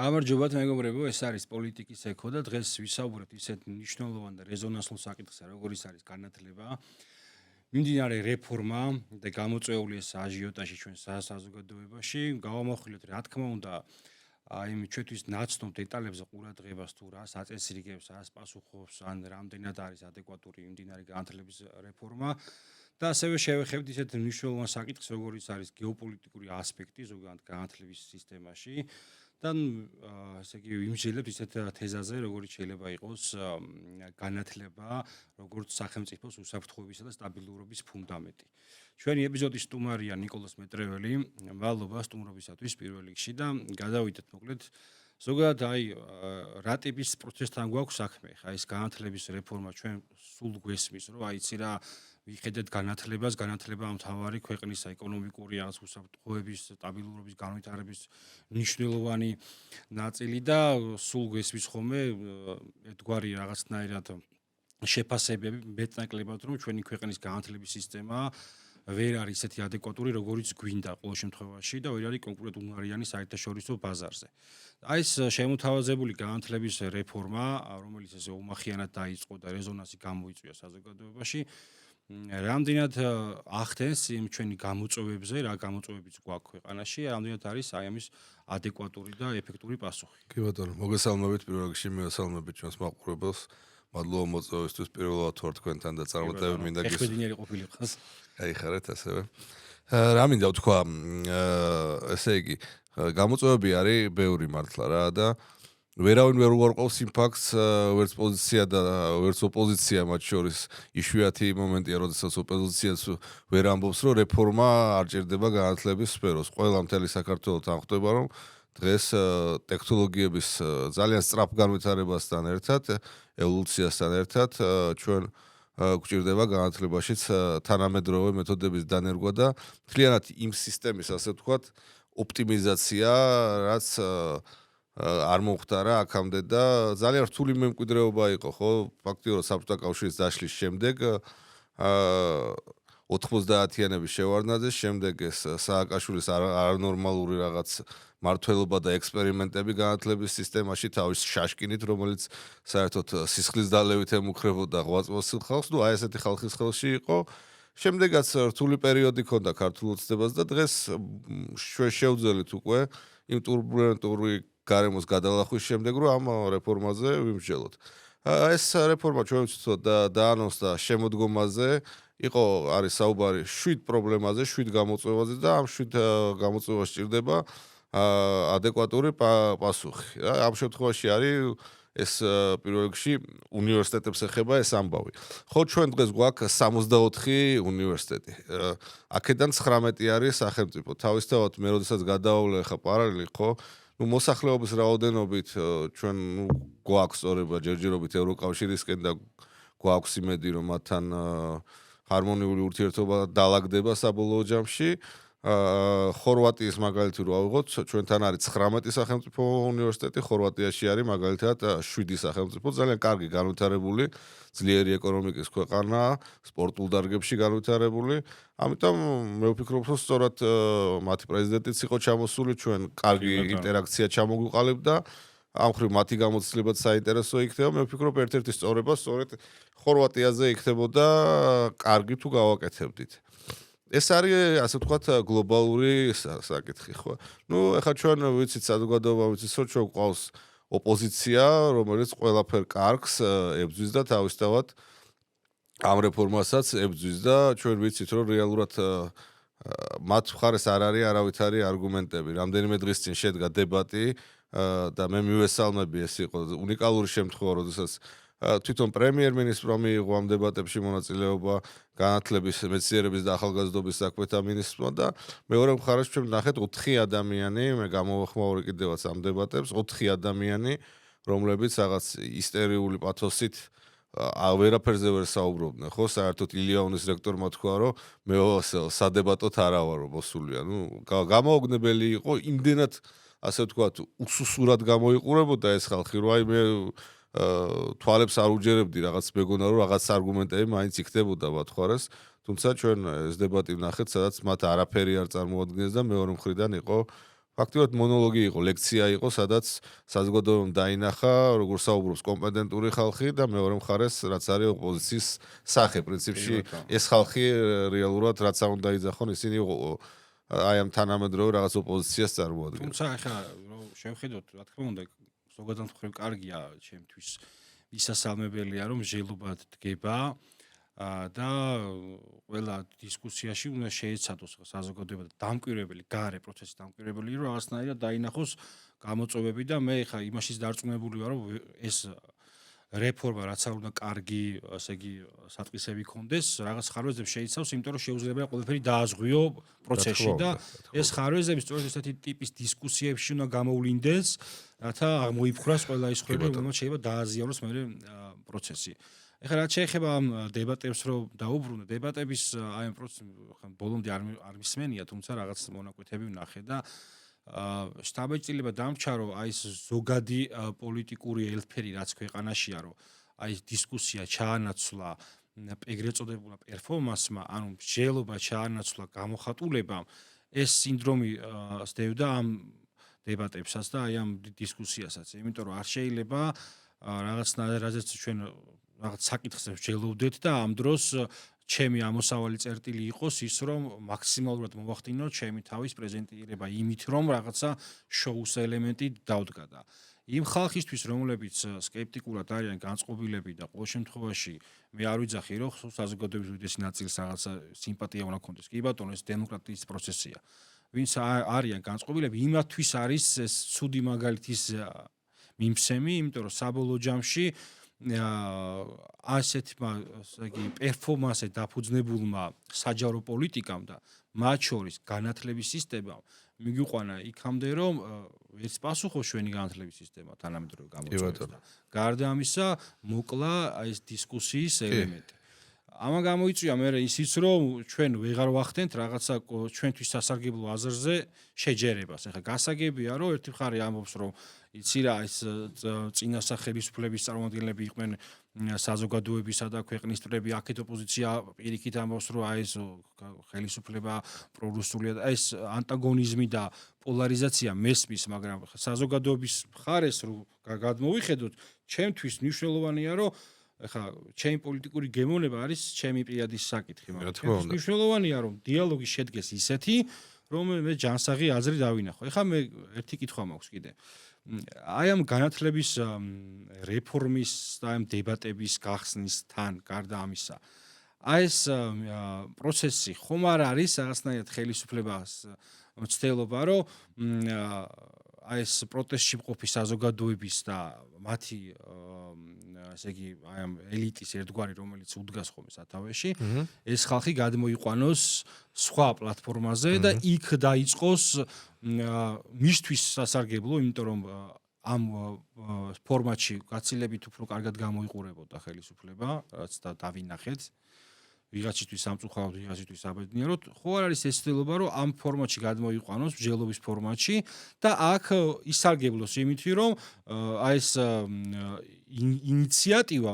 გამარჯობათ მეგობრებო, ეს არის პოლიტიკის ექო და დღეს ვისაუბრებთ ისეთ მნიშვნელოვან და რეზონანსულ საკითხზე, როგორიც არის განათლება. მიმდინარე რეფორმა და გამოწვეული ეს აჟიოტაჟი ჩვენ საზოგადოებაში, გავამახვილოთ რა თქმა უნდა, აი ჩვენთვის ნაცნობ დეტალებზე ყურადღებას თუ რა საწესრიგებს, რას პასუხობს, ან რამდენად არის ადეკვატური მიმდინარე განათლების რეფორმა. და ასევე შევეხებთ ისეთ მნიშვნელოვან საკითხს, როგორიც არის გეოპოლიტიკური ასპექტი ზოგადად განათლების სისტემაში. და ესე იგი ვიმსჯელებთ ისეთ თეზაზე, როგორიც შეიძლება იყოს განათლება, როგორც სახელმწიფოს უსაფრთხოებისა და სტაბილურობის ფუნდამენტი. ჩვენი ეპიზოდის სტუმარია ნიკოლოზ მეტრეველი, მადლობა სტუმრობისათვის პირველ რიგში და გადავიდეთ მოკლედ ზოგადად აი რა ტიპის პროცესთან გვაქვს საქმე, ხა ეს განათლების რეფორმა ჩვენ სულ გვესმის, რომ აიცი რა ვიხედეთ განათლებას, განათლება მთავარი ქვეყნის ეკონომიკური რაღაც უსაფრთხოების, სტაბილურობის განვითარების მნიშვნელოვანი ნაწილი და სულ გვესმის ხოლმე ერთგვარი რაღაცნაირად შეფასებები მეტნაკლებად, რომ ჩვენი ქვეყნის განათლების სისტემა ვერ არის ისეთი ადეკვატური, როგორიც გვინდა ყოველ შემთხვევაში და ვერ არის კონკრეტულად უნარიანი საერთაშორისო ბაზარზე. აი ეს შემოთავაზებული განათლების რეფორმა, რომელიც ესე უმახიანად დაიწყო და რეზონანსი გამოიწვია საზოგადოებაში, რამდენად ახდენს იმ ჩვენი გამოწვევებზე, რა გამოწვევებიც გვაქვს ქვეყანაში, რამდენად არის აი ამის ადეკვატური და ეფექტური პასუხი. კი ბატონო, მოგესალმებით პირველ რიგში, მოგესალმებით ჩვენს მაყურებელს. მადლობა მოწვევისთვის პირველად ვარ თქვენთან და წარმატებები მინდა გისურვოთ. ეხმედინიერი ყოფილიყო ხას. გაიხარეთ ასევე. რა მინდა ვთქვა, ესე იგი, გამოწვევები არის ბევრი მართლა რა და ვერავინ ვერ უარყოფს იმ ფაქტს, ვერც პოზიცია და ვერც ოპოზიცია მათ შორის იშვიათი მომენტია, როდესაც ოპოზიციაც ვერ ამბობს, რომ რეფორმა არ ჭირდება განათლების სფეროს. ყველა მთელი საქართველოს თან ხვდება, რომ დღეს ტექნოლოგიების ძალიან სწრაფ განვითარებასთან ერთად, ევოლუციასთან ერთად ჩვენ გვჭირდება განათლებაშიც თანამედროვე მეთოდების დანერგვა და მთლიანად იმ სისტემის, ასე ვთქვათ, ოპტიმიზაცია, რაც არ მომხდარა აქამდე და ძალიან რთული მემკვიდრეობა იყო, ხო? ფაქტიურად საბჭოთა კავშირის დაშლის შემდეგ 90-იანების შევარდნაძის შემდეგ ეს სააკაშვილის არნორმალური რაღაც მართლობა და ექსპერიმენტები განათლების სისტემაში თავის შაშკინით, რომელიც საერთოდ სისხლის დალევით ემუქრებოდა ღვაწლმოსილ ხალხს, ნუ აი ესეთი ხალხის ხელში იყო. შემდეგაც რთული პერიოდი ჰქონდა ქართულ ოცნებას და დღეს შევძელით უკვე იმ ტურბულენტური გარემოს გადალახვის შემდეგ, რომ ამ რეფორმაზე ვიმსჯელოთ. ეს რეფორმა ჩვენ ვცდილობთ დაანონსდა შემოდგომაზე, არის საუბარი 7 პრობლემაზე, 7 გამოწვევაზე და ამ 7 გამოწვევას ჭირდება ადეკვატური პასუხი. ამ შემთხვევაში არის ეს პირველ რიგში უნივერსიტეტებს ეხება ეს ამბავი. ხო, ჩვენ დღეს გვაქვს 64 უნივერსიტეტი. აქედან 19 არის სახელმწიფო. თავისთავად მე როდესაც გადავავლე ხა პარალელი, ხო? მოსახლეობის რაოდენობით ჩვენ გვაქვს სწორება ჯერჯერობით ევროკავშირისკენ და გვაქვს იმედი, რომ მათთან ჰარმონიული ურთიერთობა დაალაგდება საბოლოო ჯამში. ხორვატიის მაგალითი რო ავიღოთ, ჩვენთან არის 19 სახელმწიფო უნივერსიტეტი, ხორვატიაში არის მაგალითად 7 სახელმწიფო, ძალიან კარგი განვითარებული, ძლიერი ეკონომიკის ქვეყანა, სპორტულ დარგებში განვითარებული. ამიტომ მე ვფიქრობ, რომ სწორად მათი პრეზიდენტიც იყო ჩამოსული, ჩვენ კარგი ინტერაქცია ჩამოგვიყალიბდა. ამ ხრივ მათი გამოცდილებაც საინტერესო იქნება. მე ვფიქრობ, ერთ-ერთი სწორება სწორედ ხორვატიაზე იქნებოდა კარგი თუ გავაკეთებდით. ეს არის, ასე ვთქვათ, გლობალური საკითხი, ხო? ნუ ეხლა ჩვენ ვიცით საზოგადოება ვიცით, რომ ჩვენ გვყავს ოპოზიცია, რომელიც ყველაფერ კარგს ებრძვის და თავისთავად ამ რეფორმასაც ებრძვის და ჩვენ ვიცით, რომ რეალურად მათ მხარეს არ არის არავითარი არგუმენტები. რამდენიმე დღის წინ შედგა დებატი და მე მივესალმები, ეს იყო უნიკალური შემთხვევა, როდესაც თვითონ პრემიერ-მინისტრმა მიიღო ამ დებატებში მონაწილეობა განათლების, მეცნიერების და ახალგაზრდობის საქმეთა მინისტრმა და მეორე მხარეს ჩვენ ვნახეთ 4 ადამიანი, მე გამოვახმაურე კიდევაც ამ დებატებს, 4 ადამიანი, რომლებიც რაღაც ისტერიული პათოსით ვერაფერზე ვერ საუბრობდნენ, ხო? საერთოდ ილიაონის რექტორმა თქვა, რომ მე სადებატოდ არა ვარო მოსულია. ნუ გამოუგნებელი იყო, იმდენად, ასე ვთქვათ, უსუსურად გამოიყურებოდა ეს ხალხი, რომ აი მე თვალებს არ უჯერებდი რაღაც მეგონა რომ რაღაც არგუმენტები მაინც იქნებოდა მათ ხარეს, თუმცა ჩვენ ეს დებატი ვნახეთ, სადაც მათ არაფერი არ წარმოადგენს და მეორე მხრიდან იყო ფაქტობრივად მონოლოგი იყო, ლექცია იყო, სადაც საზოგადოებამ დაინახა, როგორ საუბრობს კომპეტენტური ხალხი და მეორე მხარეს რაც არის ოპოზიციის სახე, პრინციპში ეს ხალხი რეალურად რაც არ უნდა იძახონ, ისინი აი ამ თანამედროვე რაღაც ოპოზიციას წარმოადგენენ. თუმცა ახლა რომ შევხედოთ, რა თქმა უნდა, ზოგადად მხრივ კარგია ჩემთვის ისასალმებელია, რომ ჟელობა დგება და ყველა დისკუსიაში უნდა შეეცადოს საზოგადოება და დამკვირვებელი გარე პროცესის დამკვირვებელი რომ რაღაცნაირად დაინახოს გამოწვევები და მე ხა იმაშიც დარწმუნებული ვარ რომ ეს რეფორმა რაც არ უნდა კარგი ასე იგი სატყისები კონდეს რაღაც ხარვეზებს შეიცავს იმიტომ რომ შეუძლია ყველაფერი დააზღვიო პროცესში და ეს ხარვეზები სწორედ ესეთი ტიპის დისკუსიებში უნდა გამოვლინდეს რათა აღმოიფხვრას ყველა ის ხრები რომელსაც შეიძლება დააზიანოს მე პროცესი ეხლა რაც შეეხება ამ დებატებს რომ დაუბრუნო დებატების აი ამ პროცესს ბოლომდე არ მისმენია თუმცა რაღაც მონაკვეთები ვნახე და შტაბეჭდილება დამრჩა რომ აი ეს ზოგადი პოლიტიკური ელფერი რაც ქვეყანაშია რომ აი ეს დისკუსია ჩაანაცვლა ეგრეთ წოდებულა პერფორმანსმა ანუ მსჯელობა ჩაანაცვლა გამოხატულებამ ეს სინდრომი სდევდა ამ დებატებსაც და აი ამ დისკუსიასაც იმიტომ რომ არ შეიძლება რაღაცნაირად ჩვენ რაღაც საკითხს ვჯელოვდეთ და ამ დროს ჩემი ამოსავალი წერტილი იყოს ის რომ მაქსიმალურად მოვახდინოთ ჩემი თავის პრეზენტირება იმით რომ რაღაცა შოუს ელემენტი დავდგა და იმ ხალხისთვის რომლებიც სკეპტიკურად არიან განწყობილები და ყოველ შემთხვევაში მე არ ვიძახი რომ საზოგადოების უდიდესი ნაწილს რაღაცა სიმპათია უნდა ქონდეს კი ბატონო ეს დემოკრატიის პროცესია ვინც არიან განწყობილები იმათთვის არის ეს ცუდი მაგალითის მიმსემი იმიტომ რომ საბოლოო ჯამში ასეთმა იგი პერფორმანსზე დაფუძნებულმა საჯარო პოლიტიკამ და მათ შორის განათლების სისტემამ მიგვიყვანა იქამდე რომ ეს პასუხობს ჩვენი განათლების სისტემა თანამედროვე გამოწვევებს და გარდა ამისა მოკლა ეს დისკუსიის ელემენტი ამან გამოიწვია მე ისიც რომ ჩვენ ვეღარ ვახდენთ რაღაცა ჩვენთვის სასარგებლო აზრზე შეჯერებას ეხლა გასაგებია რომ ერთი მხარე ამბობს რომ იცი რა ეს წინასახ ხელისუფლების წარმომადგენლები იყვნენ საზოგადოებისა და ქვეყნის წრეები აქეთ ოპოზიცია პირიქით ამბობს რომ აი ეს ხელისუფლება პრორუსულია და ეს ანტაგონიზმი და პოლარიზაცია მესმის მაგრამ საზოგადოების მხარეს რო გადმოვიხედოთ ჩემთვის მნიშვნელოვანია რომ ეხა ჩემი პოლიტიკური გემოვნება არის ჩემი პირადი საკითხი მაგრამ მნიშვნელოვანია რომ დიალოგი შედგეს ისეთი რომ მე ჯანსაღი აზრი დავინახო ეხა მე ერთი კითხვა მაქვს კიდე აი ამ განათლების რეფორმის და ამ დებატების გახსნისთან გარდა ამისა აი ეს პროცესი ხომ არ არის რაღაცნაირად ხელისუფლებას მცდელობა რომ აი ეს პროტესტში მყოფი საზოგადოების და მათი ასე იგი აი ამ ელიტის ერთგვარი რომელიც უდგას ხოლმე სათავეში ეს ხალხი გადმოიყვანოს სხვა პლატფორმაზე და იქ დაიწყოს მისთვის სასარგებლო იმიტომ რომ ამ ფორმატში გაცილებით უფრო კარგად გამოიყურებოდა ხელისუფლება რაც დავინახეთ ვიღაცისთვის სამწუხაროდ ვიღაცისთვის აბედნიეროდ ხო არ არის ეს ცდილობა რომ ამ ფორმატში გადმოიყვანოს მსჯელობის ფორმატში და აქ ისარგებლოს იმით რომ აი ეს ინიციატივა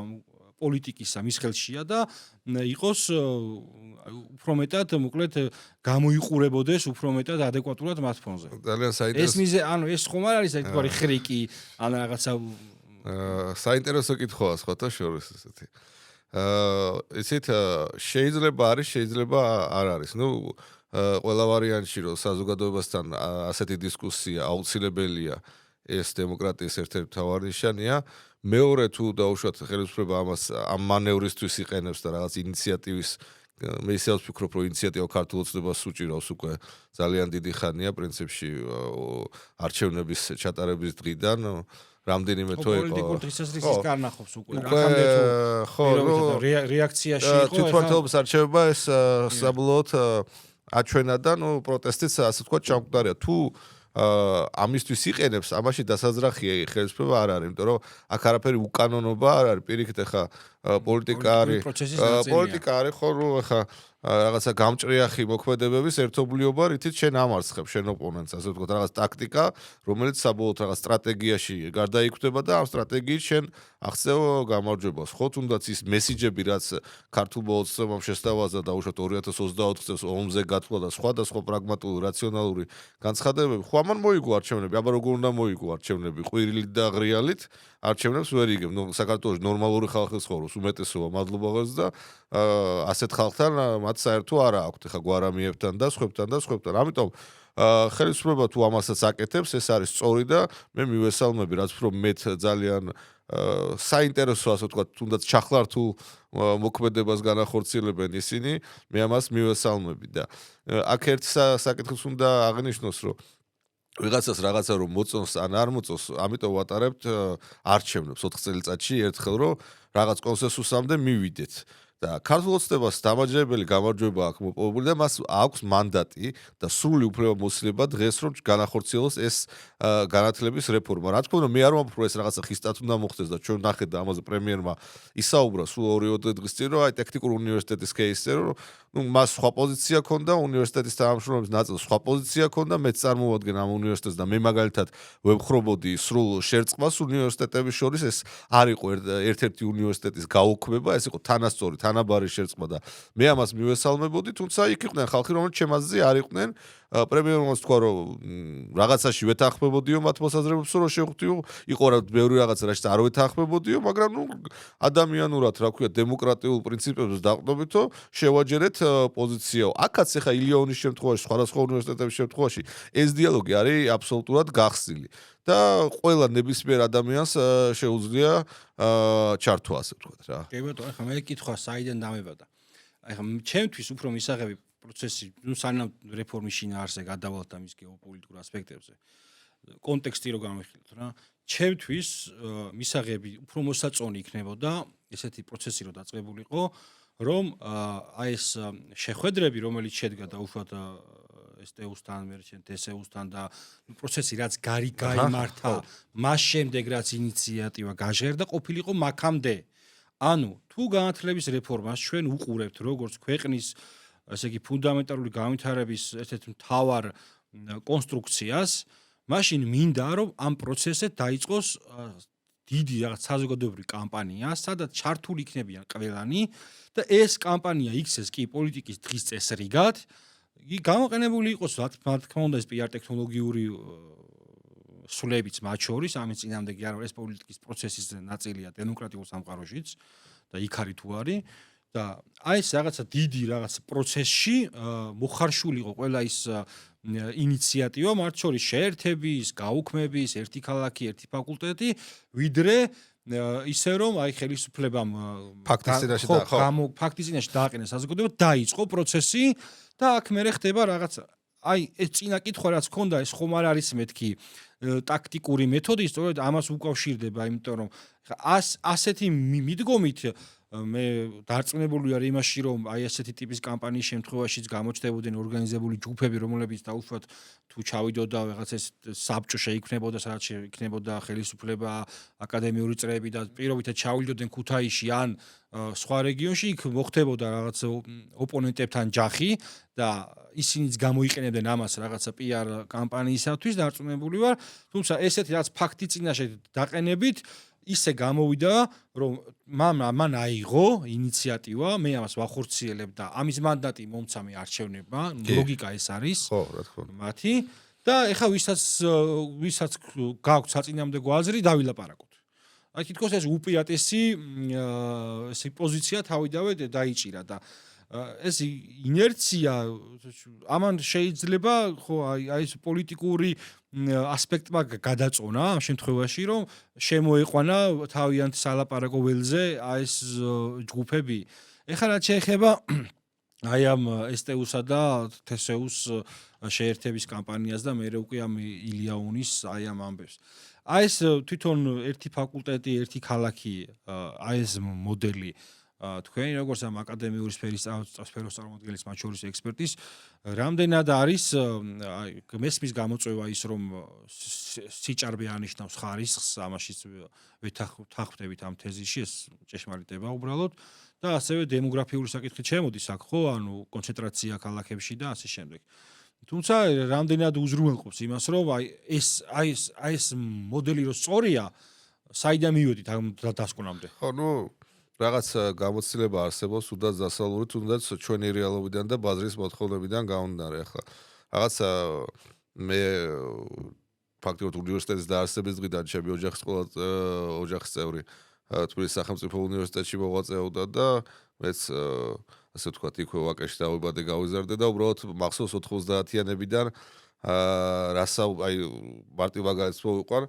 პოლიტიკისა მის ხელშია და იყოს უფრო მეტად მოკლედ გამოიყურებოდეს უფრო მეტად ადეკვატურად მათ ფონზე ძალიან საინტერესო ეს მიზე ანუ ეს ხომ არ არის ერთგვარი ხრიკი ან რაღაცა საინტერესო კითხვაა სხვათა შორის ესეთი ისეთ შეიძლება არის შეიძლება არ არის ნუ ყველა ვარიანტში რომ საზოგადოებასთან ასეთი დისკუსია აუცილებელია ეს დემოკრატიის ერთ-ერთი მთავარი ნიშანია მეორე თუ დაუშვათ ხელისუფლება ამას ამ მანევრისთვის იყენებს და რაღაც ინიციატივის მე ისევ ვფიქრობ რომ ინიციატივა ქართულ ოცნებას უჭირავს უკვე ძალიან დიდი ხანია პრინციპში არჩევნების ჩატარების დღიდან რამდენიმე თვე იყო პოლიტიკურ დღესასწაულს კარნახობს უკვე აქამდე თუ რეაქციაში იყო თვითმმართველობის არჩევება ეს საბოლოოდ აჩვენა და ნუ პროტესტიც ასე ვთქვათ ჩამკვდარია თუ ამისთვის იყენებს ამაში დასაძრახია ხელისუფლება არ არის იმიტომ რომ აქ არაფერი უკანონობა არ არის პირიქით ახლა პოლიტიკა არის ხო რომ ახლა რაღაცა გამჭრიახი მოქმედებების ერთობლიობა, რითიც შენ ამარცხებ შენ ოპონენტს, ასე ვთქვათ, რაღაც ტაქტიკა, რომელიც საბოლოოდ რაღაც სტრატეგიაში გარდაიქმნება და ამ სტრატეგიით შენ აღწევ გამარჯვებას. ხო, თუნდაც ის მესიჯები, რაც ქართულ მოლოცავამ შესთავაზა და უშუალოდ 2024 წელს ომზე გათვლა და სხვა პრაგმატული, რაციონალური განცხადებები, ხო ამან მოიგო არჩევნები, აბა როგორ უნდა მოიგო არჩევნები, ყვირილით და ღრიალით არჩევნებს ვერ იგებ. ნუ საქართველოს ნორმალური ხალხი ცხოვრობს, უმეტესობა მადლობაღებს და ასეთ ხალხთან მათ საერთო არა აქვთ ხა გვარამიებთან და სხვებთან. ამიტომ ხელისუფლება თუ ამასაც აკეთებს, ეს არის სწორი და მე მივესალმები, რაც უფრო მეტ ძალიან საინტერესო ასე ვთქვათ, თუნდაც ჩახლართულ მოქმედებას განახორციელებენ ისინი, მე ამას მივესალმები და აქ ერთ საკითხს უნდა აღნიშნოს, რომ ვიღაცას რაღაცა რომ მოწონს ან არ მოწონს, ამიტომ ვატარებთ არჩევნებს 4 წელიწადში ერთხელ, რომ რაღაც კონსენსუსამდე მივიდეთ. და ქართულ ოცნებას დამაჯერებელი გამარჯვება აქვს მოპოვებული და მას აქვს მანდატი და სრული უფლებამოსილება დღეს რომ განახორციელოს ეს განათლების რეფორმა. რა თქმა უნდა, მე არ ვამბობ, ეს რაღაცა ხისტად უნდა მოხდეს და ჩვენ ნახეთ და ამაზე პრემიერმა ისაუბრა სულ 2 დღის წინ, რომ აი ტექნიკური უნივერსიტეტის кейსზე, რომ ნუ მას სხვა პოზიცია ქონდა, უნივერსიტეტის თანამშრომლობის ნაწილს სხვა პოზიცია ქონდა, მეც წარმოვადგენ ამ უნივერსიტეტს და მე მაგალითად ვებხრობოდი სრულ შერწყმას უნივერსიტეტების შორის, ეს არ იყო ერთ-ერთი უნივერსიტეტის გაუქმება, ეს იყო თანასწორი თანაბარი შერწყმა და მე ამას მივესალმებოდი, თუმცა იქ იყვნენ ხალხი, რომელიც ჩემ აზრზე არ იყვნენ. პრემიერმა თქვა, რომ რაღაცაში ვეთანხმებოდიო მათ მოსაზრებებს, რომ შეხვდიო, იყო ბევრი რაღაცა, რასაც არ ვეთანხმებოდიო, მაგრამ ნუ ადამიანურად, რა ქვია, დემოკრატიულ პრინციპებს დაყრდნობითო შევაჯერეთ პოზიციაო. აქაც ახლა ილიონის შემთხვევაში, სხვადასხვა უნივერსიტეტების შემთხვევაში ეს დიალოგი არის აბსოლუტურად გახსნილი და ყველა ნებისმიერ ადამიანს შეუძლია ჩართვა, ასე ვთქვათ რა. კი ბატონო, ახლა მე კითხვა საიდან დამებადა. ახლა ჩემთვის უფრო მისაღები პროცესი, ნუ სანამ რეფორმის შინაარსზე გადავალთ და მის გეოპოლიტიკურ ასპექტებზე. კონტექსტი რო გამიხილოთ რა. ჩემთვის მისაღები უფრო მოსაწონი იქნებოდა ესეთი პროცესი რო დაწყებულიყო, რომ აი ეს შეხვედრები, რომელიც შედგა და უშუალოდ STU-სთან, მერჩენ TSU-სთან და პროცესი რაც გაიმართა, მას შემდეგ რაც ინიციატივა გაჟღერდა, ყოფილიყო მაქამდე. ანუ თუ განათლების რეფორმას ჩვენ უყურებთ როგორც ქვეყნის ასე იგი ფუნდამენტალური განვითარების ერთ-ერთ მთავარ კონსტრუქციას, მაშინ მინდა რომ ამ პროცესზე დაიწყოს დიდი რაღაც საზოგადოებრივი კამპანია, სადაც ჩართული იქნებიან ყველანი და ეს კამპანია იქცეს კი პოლიტიკის დღის წესრიგად, იგი გამოყენებული იყოს რა თქმა უნდა ეს PR ტექნოლოგიური სულებიც მათ შორის, ამის წინამდე კი არა ეს პოლიტიკის პროცესის ნაწილია დემოკრატიულ სამყაროშიც და იქ არის თუ არის და აი ეს რაღაცა დიდი რაღაც პროცესში მოხარშული იყო ყველა ის ინიციატივა, მათ შორის შეერთების, გაუქმების, ერთი ქალაქი, ერთი ფაკულტეტი, ვიდრე ისე რომ აი ხელისუფლებამ ფაქტის წინაშე დააყენა საზოგადოება, დაიწყო პროცესი და აქ მერე ხდება რაღაცა. აი ეს წინა კითხვა რაც ქონდა, ეს ხომ არ არის მეთქი ტაქტიკური მეთოდი, სწორედ ამას უკავშირდება, იმიტომ რომ ასეთი მიდგომით მე დარწმუნებული ვარ იმაში, რომ აი ესეთი ტიპის კამპანიის შემთხვევაშიც გამოჩნდებოდნენ ორგანიზებული ჯგუფები, რომლებიც დაუშვათ თუ ჩავიდოდა რაღაც ეს საბჭო შეიქმნებოდა, სადაც შეიქმნებოდა ხელისუფლება, აკადემიური წრეები და პირობითად ჩავიდოდნენ ქუთაისში ან სხვა რეგიონში, იქ მოხდებოდა რაღაც ოპონენტებთან ჯახი და ისინიც გამოიყენებდნენ ამას რაღაცა PR კამპანიისათვის, დარწმუნებული ვარ, თუმცა ესეთი რაც ფაქტი წინაშე დაყენებით ისე გამოვიდა, რომ მან აიღო ინიციატივა, მე ამას ვახორციელებ და ამის მანდატი მომცა მე არჩევნებმა, ლოგიკა ეს არის. ხო, რა თქმა უნდა. მათი და ეხა ვისაც გაქვთ საწინააღმდეგო აზრი, დავილაპარაკოთ. აი თითქოს ეს უპირატესი ესე პოზიცია თავიდანვე დაიჭირა და ეს ინერცია ამან შეიძლება ხო აი ეს პოლიტიკური ასპექტმა გადაწონა ამ შემთხვევაში რომ შემოეყვანა თავიანთ სალაპარაკო ველზე აი ეს ჯგუფები. ეხლა რაც შეეხება აი ამ STU-სა და TSU-ს შეერთების კამპანიას და მე უკვე ამ ილია-უნის აი ამ ამბებს. აი ეს თვითონ ერთი ფაკულტეტი, ერთი ქალაქი, აი ეს მოდელი თქვენ როგორც ამ აკადემიური სფეროს წარმოადგენლის მათ შორის ექსპერტის რამდენად არის მესმის გამოწვევა ის რომ სიჭარბე ანიშნავს ხარისხს ამაშიც ვეთანხმდებით ამ თეზისში ეს ჭეშმარიტება უბრალოდ და ასევე დემოგრაფიული საკითხი შემოდის აქ, ხო, ანუ კონცენტრაცია ქალაქებში და ასე შემდეგ. თუმცა რამდენად უზრუნველყოფს იმას, რომ ეს მოდელი რო სწორია, საიდან მივედით ამ დასკვნამდე. ხო, რაღაც გამოცდილება არსებობს თუნდაც დასავლური, თუნდაც ჩვენი რეალობიდან და ბაზრის მოთხოვნებიდან გამომდინარე. ახლა რაღაც მე ფაქტობრივად უნივერსიტეტის დაარსების დღიდან ჩემი ოჯახის წევრი თბილისის სახელმწიფო უნივერსიტეტში მოღვაწეობდა და მეც ასე ვთქვათ იქვე ვაკეში დავიბადე გავიზარდე და უბრალოდ მახსოვს 90-იანებიდან მარტივ მაგალითს მოვიყვან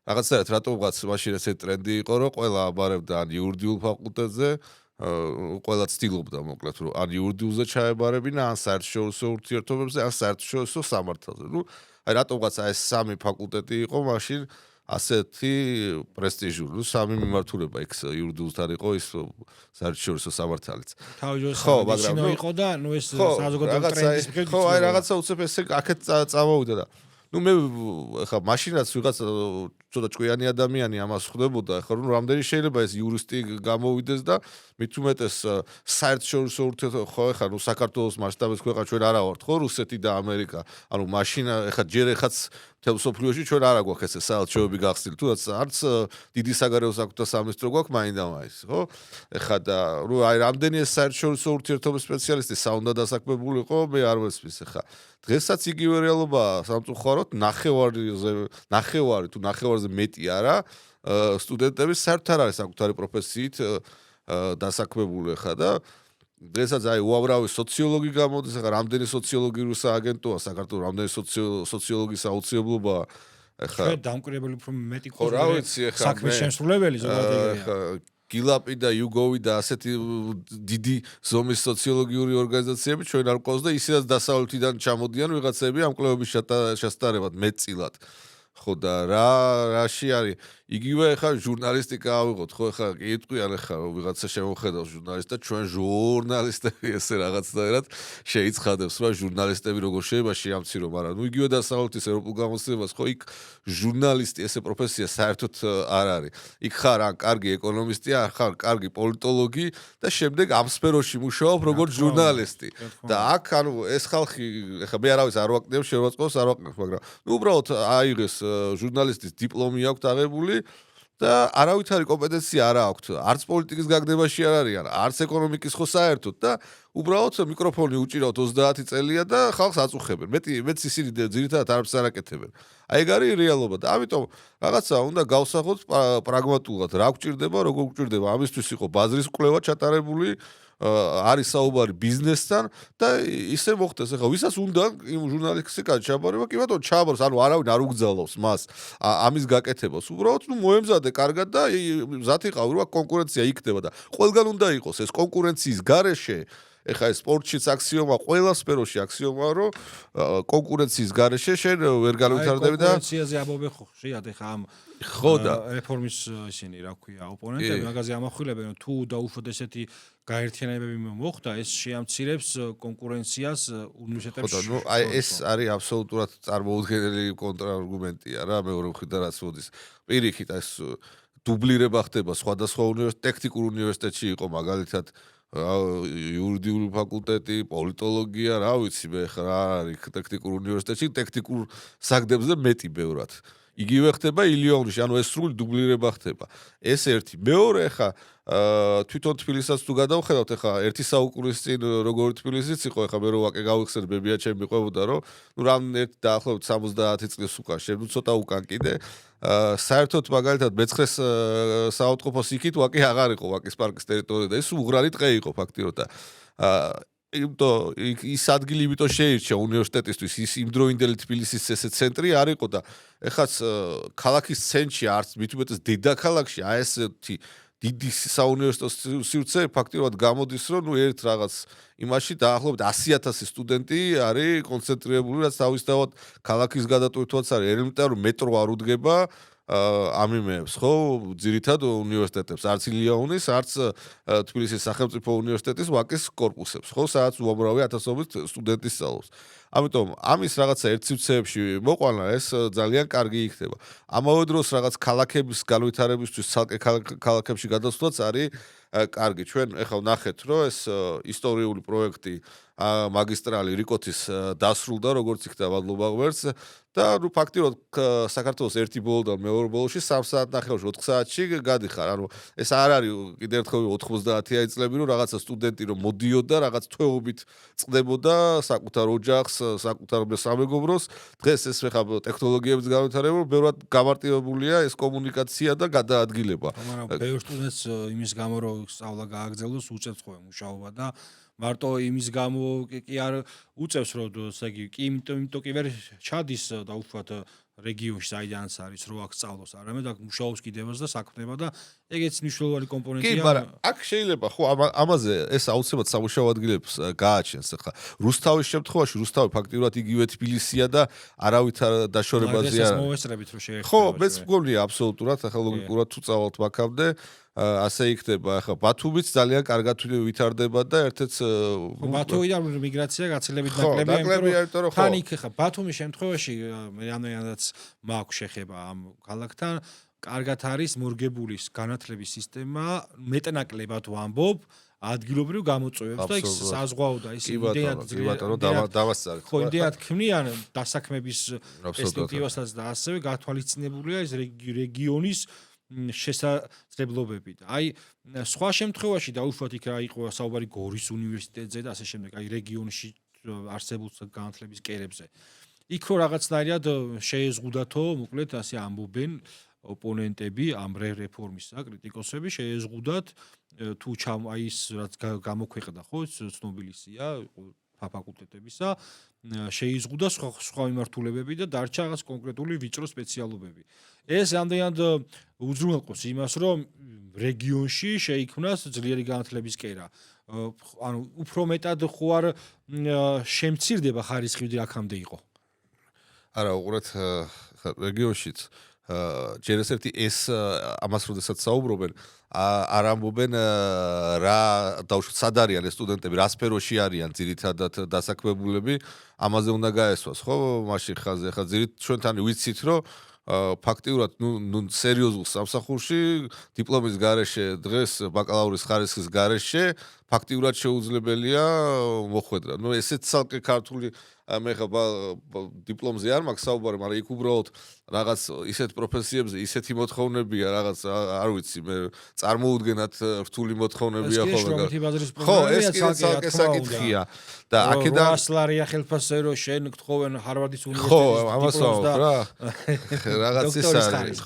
რაღაცნაირად რატომღაც მაშინ ესე ტრენდი იყო რომ ყველა აბარებდა ან იურიდიულ ფაკულტეტზე ყველა ცდილობდა მოკლედ რომ ან იურიდიულზე ჩაებარებინა ან საერთაშორისო ურთიერთობებზე ან საერთაშორისო სამართალზე. რატომღაც ეს სამი ფაკულტეტი იყო მაშინ ასეთი პრესტიჟული, სამი მიმართულება იქ იურიდიულთან იყო ის საერთაშორისო სამართალიც. თავისუფლად იყო და ეს საზოგადოებრივი ტრენდის მიხედვით ხო, რაღაცა უცებ ესე აქეთ წამოვიდა და მე ხა მაშინაც ვიღაც ცოტა ჭკვიანი ადამიანი ამას ხვდებოდა, ხო რომ რამდენი შეიძლება ეს იურისტი გამოვიდეს და მით უმეტეს საერთაშორისო ურთიერთობები ხო ხა საქართველოს მასშტაბის ქვეყანა ჩვენ არა ვართ, ხო რუსეთი და ამერიკა. ანუ მაშინ ხა ჯერ ეხაც მთელ სოფლიოში ჩვენ არა გვაქვს ესე საელჩოები გახსნილი, თუნდაც არც დიდი საგარეო საქმეთა სამინისტრო გვაქვს მაინდა-მაინც, ხო? ეხა და რამდენი ეს საერთაშორისო ურთიერთობების სპეციალისტი საუნდა დასაქმებულიყო, მე არ ვესმის ეხა. დღესაც იგივე რეალობაა სამწუხაროდ, ნახევარი თუ ნახევარზე მეტი არა სტუდენტები საერთოდ არ არის საკუთარი პროფესიით დასაქმებული ხა და დღესაც უამრავი სოციოლოგი გამოდის, ახლა რამდენი სოციოლოგიური სააგენტოა საქართველოს, რამდენი სოციოლოგის აუცილებლობაა. ახლა დამკვირვებელი უფრო მეტი საქმის შემსრულებელი ზოგადად გილაპი და იუგოვი და ასეთი დიდი ზომის სოციოლოგიური ორგანიზაციები ჩვენ არ გვყავს და ისედაც დასავლეთიდან ჩამოდიან ვიღაცები ამ კვლევების შესტარებად მეტწილად. ხო და რაში არის იგივე ხა ჟურნალისტიკა ავიღოთ ხო ხა კი იტყვიან ხა ვიღაცა შემოხედავს ჟურნალისტს და ჩვენ ჟურნალისტები ესე რაღაცნაირად შეიცხადებს რა ჟურნალისტები როგორ შეიძლება შეამცირო მაგრამ იგივე დასავლეთის ევროპულ გამოცდილებას ხო იქ ჟურნალისტი ესე პროფესია საერთოდ არ არის იქ ხარ ან კარგი ეკონომისტი ან ხარ კარგი პოლიტოლოგი და შემდეგ ამ სფეროში მუშაობ როგორც ჟურნალისტი და აქ ანუ ეს ხალხი ხა მე არავის არ ვაკნევ შევაწყოს არ ვაკნევ მაგრამ უბრალოდ აიღეს ჟურნალისტის დიპლომი აქვს აღებული და არავითარი კომპეტენცია არ აქვს არც პოლიტიკის გაგდებაში არ არიან არც ეკონომიკის ხო საერთოდ და უბრალოდ მიკროფონი უჭირავთ 30 წელია და ხალხს აწუხებენ მეც ისინი ძირითადად არაფერს არ აკეთებენ აი ეგ არის რეალობა და ამიტომ რაღაცა უნდა გავსახოთ პრაგმატულად რა გვჭირდება როგორ გვჭირდება ამისთვის იყო ბაზრის კვლევა ჩატარებული არის საუბარი ბიზნესთან და ისე მოხდეს ახლა ვისაც უნდა იმ ჟურნალისტიკაში ჩაბარება კი ბატონო ჩაბარს ანუ არავინ არ უგზავნოს მას ამის გაკეთებას უბრალოდ მოემზადე კარგად და მზად იყავი რა კონკურენცია იქნება და ყველგან უნდა იყოს ეს კონკურენციის გარეშე ეხა ეს სპორტშიც აქსიომა ყველა სფეროში აქსიომაა რომ კონკურენციის გარეშე შენ ვერ განვითარდები და კონკურენციაზე ამბობენ ხო ხშირად ეხა ამ ხო და რეფორმის ისინი რა ქვია ოპონენტები მაგაზე ამახვილებენ თუ დაუშვათ ესეთი გაერთიანებები მოხდა ეს შეამცირებს კონკურენციას უნივერსიტეტებში ხო და აი ეს არის აბსოლუტურად წარმოუდგენელი კონტრარგუმენტია რა მეორე მხრიდან რაც მოდის პირიქით ეს დუბლირება ხდება სხვადასხვა ტექნიკურ უნივერსიტეტში იყო მაგალითად იურიდიული ფაკულტეტი, პოლიტოლოგია, რა ვიცი მე ხა რა არის ტექნიკურ უნივერსიტეტში, ტექნიკურ საგდებზე მეტი ბევრად. იგივე ხდება ილიონში, ანუ ეს სრული დუბლირება ხდება. ეს ერთი. მეორე ხა თვითონ თბილისსაც თუ გადავხედავთ, ხა ერთი საუკუნის წინ როგორი თბილისიც იყო, ხა მე რო ვაკე გავიხსენ ბებია ჩემი ყვებოდა, რომ რამ ერთ დაახლოებით 70 წლის უკან, შემო ცოტა უკან კიდე საერთოდ მაგალითად მეცხრეს საავადმყოფოს იქით ვაკე აღარ იყო ვაკის პარკის ტერიტორია და ეს უღრალი ტყე იყო ფაქტიურად და ის ადგილი იმიტომ შეირჩა უნივერსიტეტისთვის ის იმდროინდელი თბილისის ესე ცენტრი არ იყო და ეხაც ქალაქის ცენტრში არც მით უმეტეს დედაქალაქში აი ესეთი დიდი საუნივერსიტეტო სივრცე ფაქტიურად გამოდის რომ ერთ რაღაც იმაში დაახლოებით 100,000 სტუდენტი არის კონცენტრირებული რაც თავისთავად ქალაქის გადატვირთვაც არის ელემენტარული მეტრო არ უდგება ამ იმებს ხო ძირითად უნივერსიტეტებს არც ილიონის არც თბილისის სახელმწიფო უნივერსიტეტის ვაკის კორპუსებს ხო სადაც უამრავი ათასობით სტუდენტი სწავლობს ამიტომ ამის რაღაცა ერთ სივრცეებში მოყვანა ეს ძალიან კარგი იქნება ამავე დროს რაღაც ქალაქების განვითარებისთვის ცალკე ქალაქებში გადასვლაც არის კარგი, ჩვენ ეხლა ვნახეთ, რომ ეს ისტორიული პროექტი მაგისტრალი რიკოთის დასრულდა, როგორც იქნა მადლობა ღმერთს და ნუ ფაქტიურად საქართველოს ერთი ბოლოდან მეორე ბოლოში 3 საათნახევარში 4 საათში გადიხარ. ანუ ეს არ არის კიდევ ერთხელ 90-იანი წლები, რომ რაღაცა სტუდენტი რომ მოდიოდა, რაღაც თვეობით წდებოდა საკუთარ ოჯახს, საკუთარ სამეგობროს. დღეს ეს ხა ტექნოლოგიების განვითარება ბევრად გამარტივებულია ეს კომუნიკაცია და გადაადგილება. მაგრამ ბევრ სტუდენტს იმის გამო რომ სწავლა გააგრძელოს უწევს ხოლმე მუშაობა და მარტო იმის გამო კი არ უწევს რომ ესე იგი კი იმიტომ კი ვერ ჩადის და უშუალოდ რეგიონში საიდანაც არის რო აქ სწავლოს არამედ აქ მუშაობს კიდევაც და საქმეება და ეგეც მნიშვნელოვანი კომპონენტია. კი, მაგრამ აქ შეიძლება ხო ამაზე ეს აუცილებლად სამუშაო ადგილებს გააჩენს. ხა რუსთავის შემთხვევაში რუსთავი ფაქტიურად იგივე თბილისია და არავითარ დაშორებაზე არ მოესწრებით რომ შეეხება. ხო, მეც მგონია აბსოლუტურად, ახლა ლოგიკურად თუ წავალთ მაქამდე ასე იქნება. ახლა ბათუმიც ძალიან კარგად ვითარდება და ერთ-ერთ ბათუმიდან მიგრაცია გაცილებით ნაკლებია, იმიტომ რომ თან იქ ხა ბათუმის შემთხვევაში მე რამიანაც მაქვს შეხება ამ ქალაქთან. კარგად არის მორგებული განათლების სისტემა, მეტნაკლებად ვამბობ, ადგილობრივ გამოწვევებს და იქ საზღვაო და ის იმდენად დავასწარეთ. ხო, იმდენად ქმნიან დასაქმების პერსპექტივასაც და ასევე გათვალისწინებულია ეს რეგიონის შესაძლებლობები. აი სხვა შემთხვევაში დაუშვათ იქ რა იყო საუბარი გორის უნივერსიტეტზე და ასე შემდეგ, აი რეგიონში არსებულ განათლების კერებზე. იქ რო რაღაცნაირად შეეზღუდათო, მოკლედ ასე ამბობენ ოპონენტები ამ რეფორმისა, კრიტიკოსები შეეზღუდათ თუ აი ის რაც გამოქვეყნდა ხო ცნობილისია ფაკულტეტებისა შეიზღუდა სხვა მიმართულებები და დარჩა რაღაც კონკრეტული ვიწრო სპეციალობები. ეს ამდენად უზრუნველყოფს იმას, რომ რეგიონში შეიქმნას ძლიერი განათლების კერა. ანუ უფრო მეტად ხო არ შემცირდება ხარისხი აქამდე იყო. არა, უყურეთ რეგიონშიც ჯერ ერთი ეს ამას როდესაც საუბრობენ არ ამბობენ რა დაუშვათ სად არიან ეს სტუდენტები, რა სფეროში არიან ძირითადად დასაქმებულები, ამაზე უნდა გაესვას, ხო? მაშინ ხაზე ხა ჩვენთან ვიცით, რომ ფაქტიურად ნუ სერიოზულ სამსახურში დიპლომის გარეშე დღეს ბაკალავრის ხარისხის გარეშე ფაქტიურად შეუძლებელია მოხვედრა. ნუ ესეც ცალკე ქართული მე ხა დიპლომზე არ მაქვს საუბარი, მაგრამ იქ უბრალოდ რაღაც ისეთ პროფესიებზე ისეთი მოთხოვნებია, რაღაც არ ვიცი, მე წარმოუდგენად რთული მოთხოვნებია ხოლმე. ხო, ეს ცალკე საკითხია. და აქედან 800 ლარია ხელფასერო შენ გთხოვენ ჰარვარდის უნივერსიტეტის ხო, ამას ვამბობ რა. რაღაც ის არის.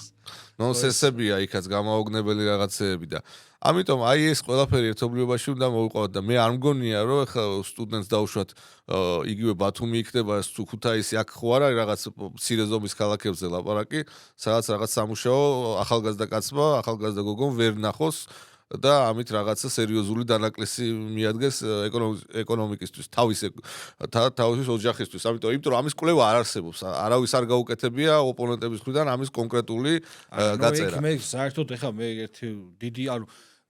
ნონსენსებია იქაც გამაოგნებელი რაღაცეები და ამიტომ აი ეს ყველაფერი ერთობლიობაში უნდა მოვიყვანოთ და მე არ მგონია რომ ხა სტუდენტს დაუშვათ იგივე ბათუმი იქნება თუ ქუთაისი აქ ხო არ არის რაღაც მცირე ზომის ქალაქებზე ლაპარაკი, სადაც რაღაც სამუშაო ახალგაზრდა კაცმა, ახალგაზრდა გოგომ ვერ ნახოს და ამით რაღაცა სერიოზული დანაკლისი მიადგეს ეკონომიკისთვის, თავის ოჯახისთვის. ამიტომ იმიტომ რომ ამის კვლევა არ არსებობს. არავის არ გაუკეთებია ოპონენტების მხრიდან ამის კონკრეტული გაწერა. მე საერთოდ ეხა მე ერთი დიდი ანუ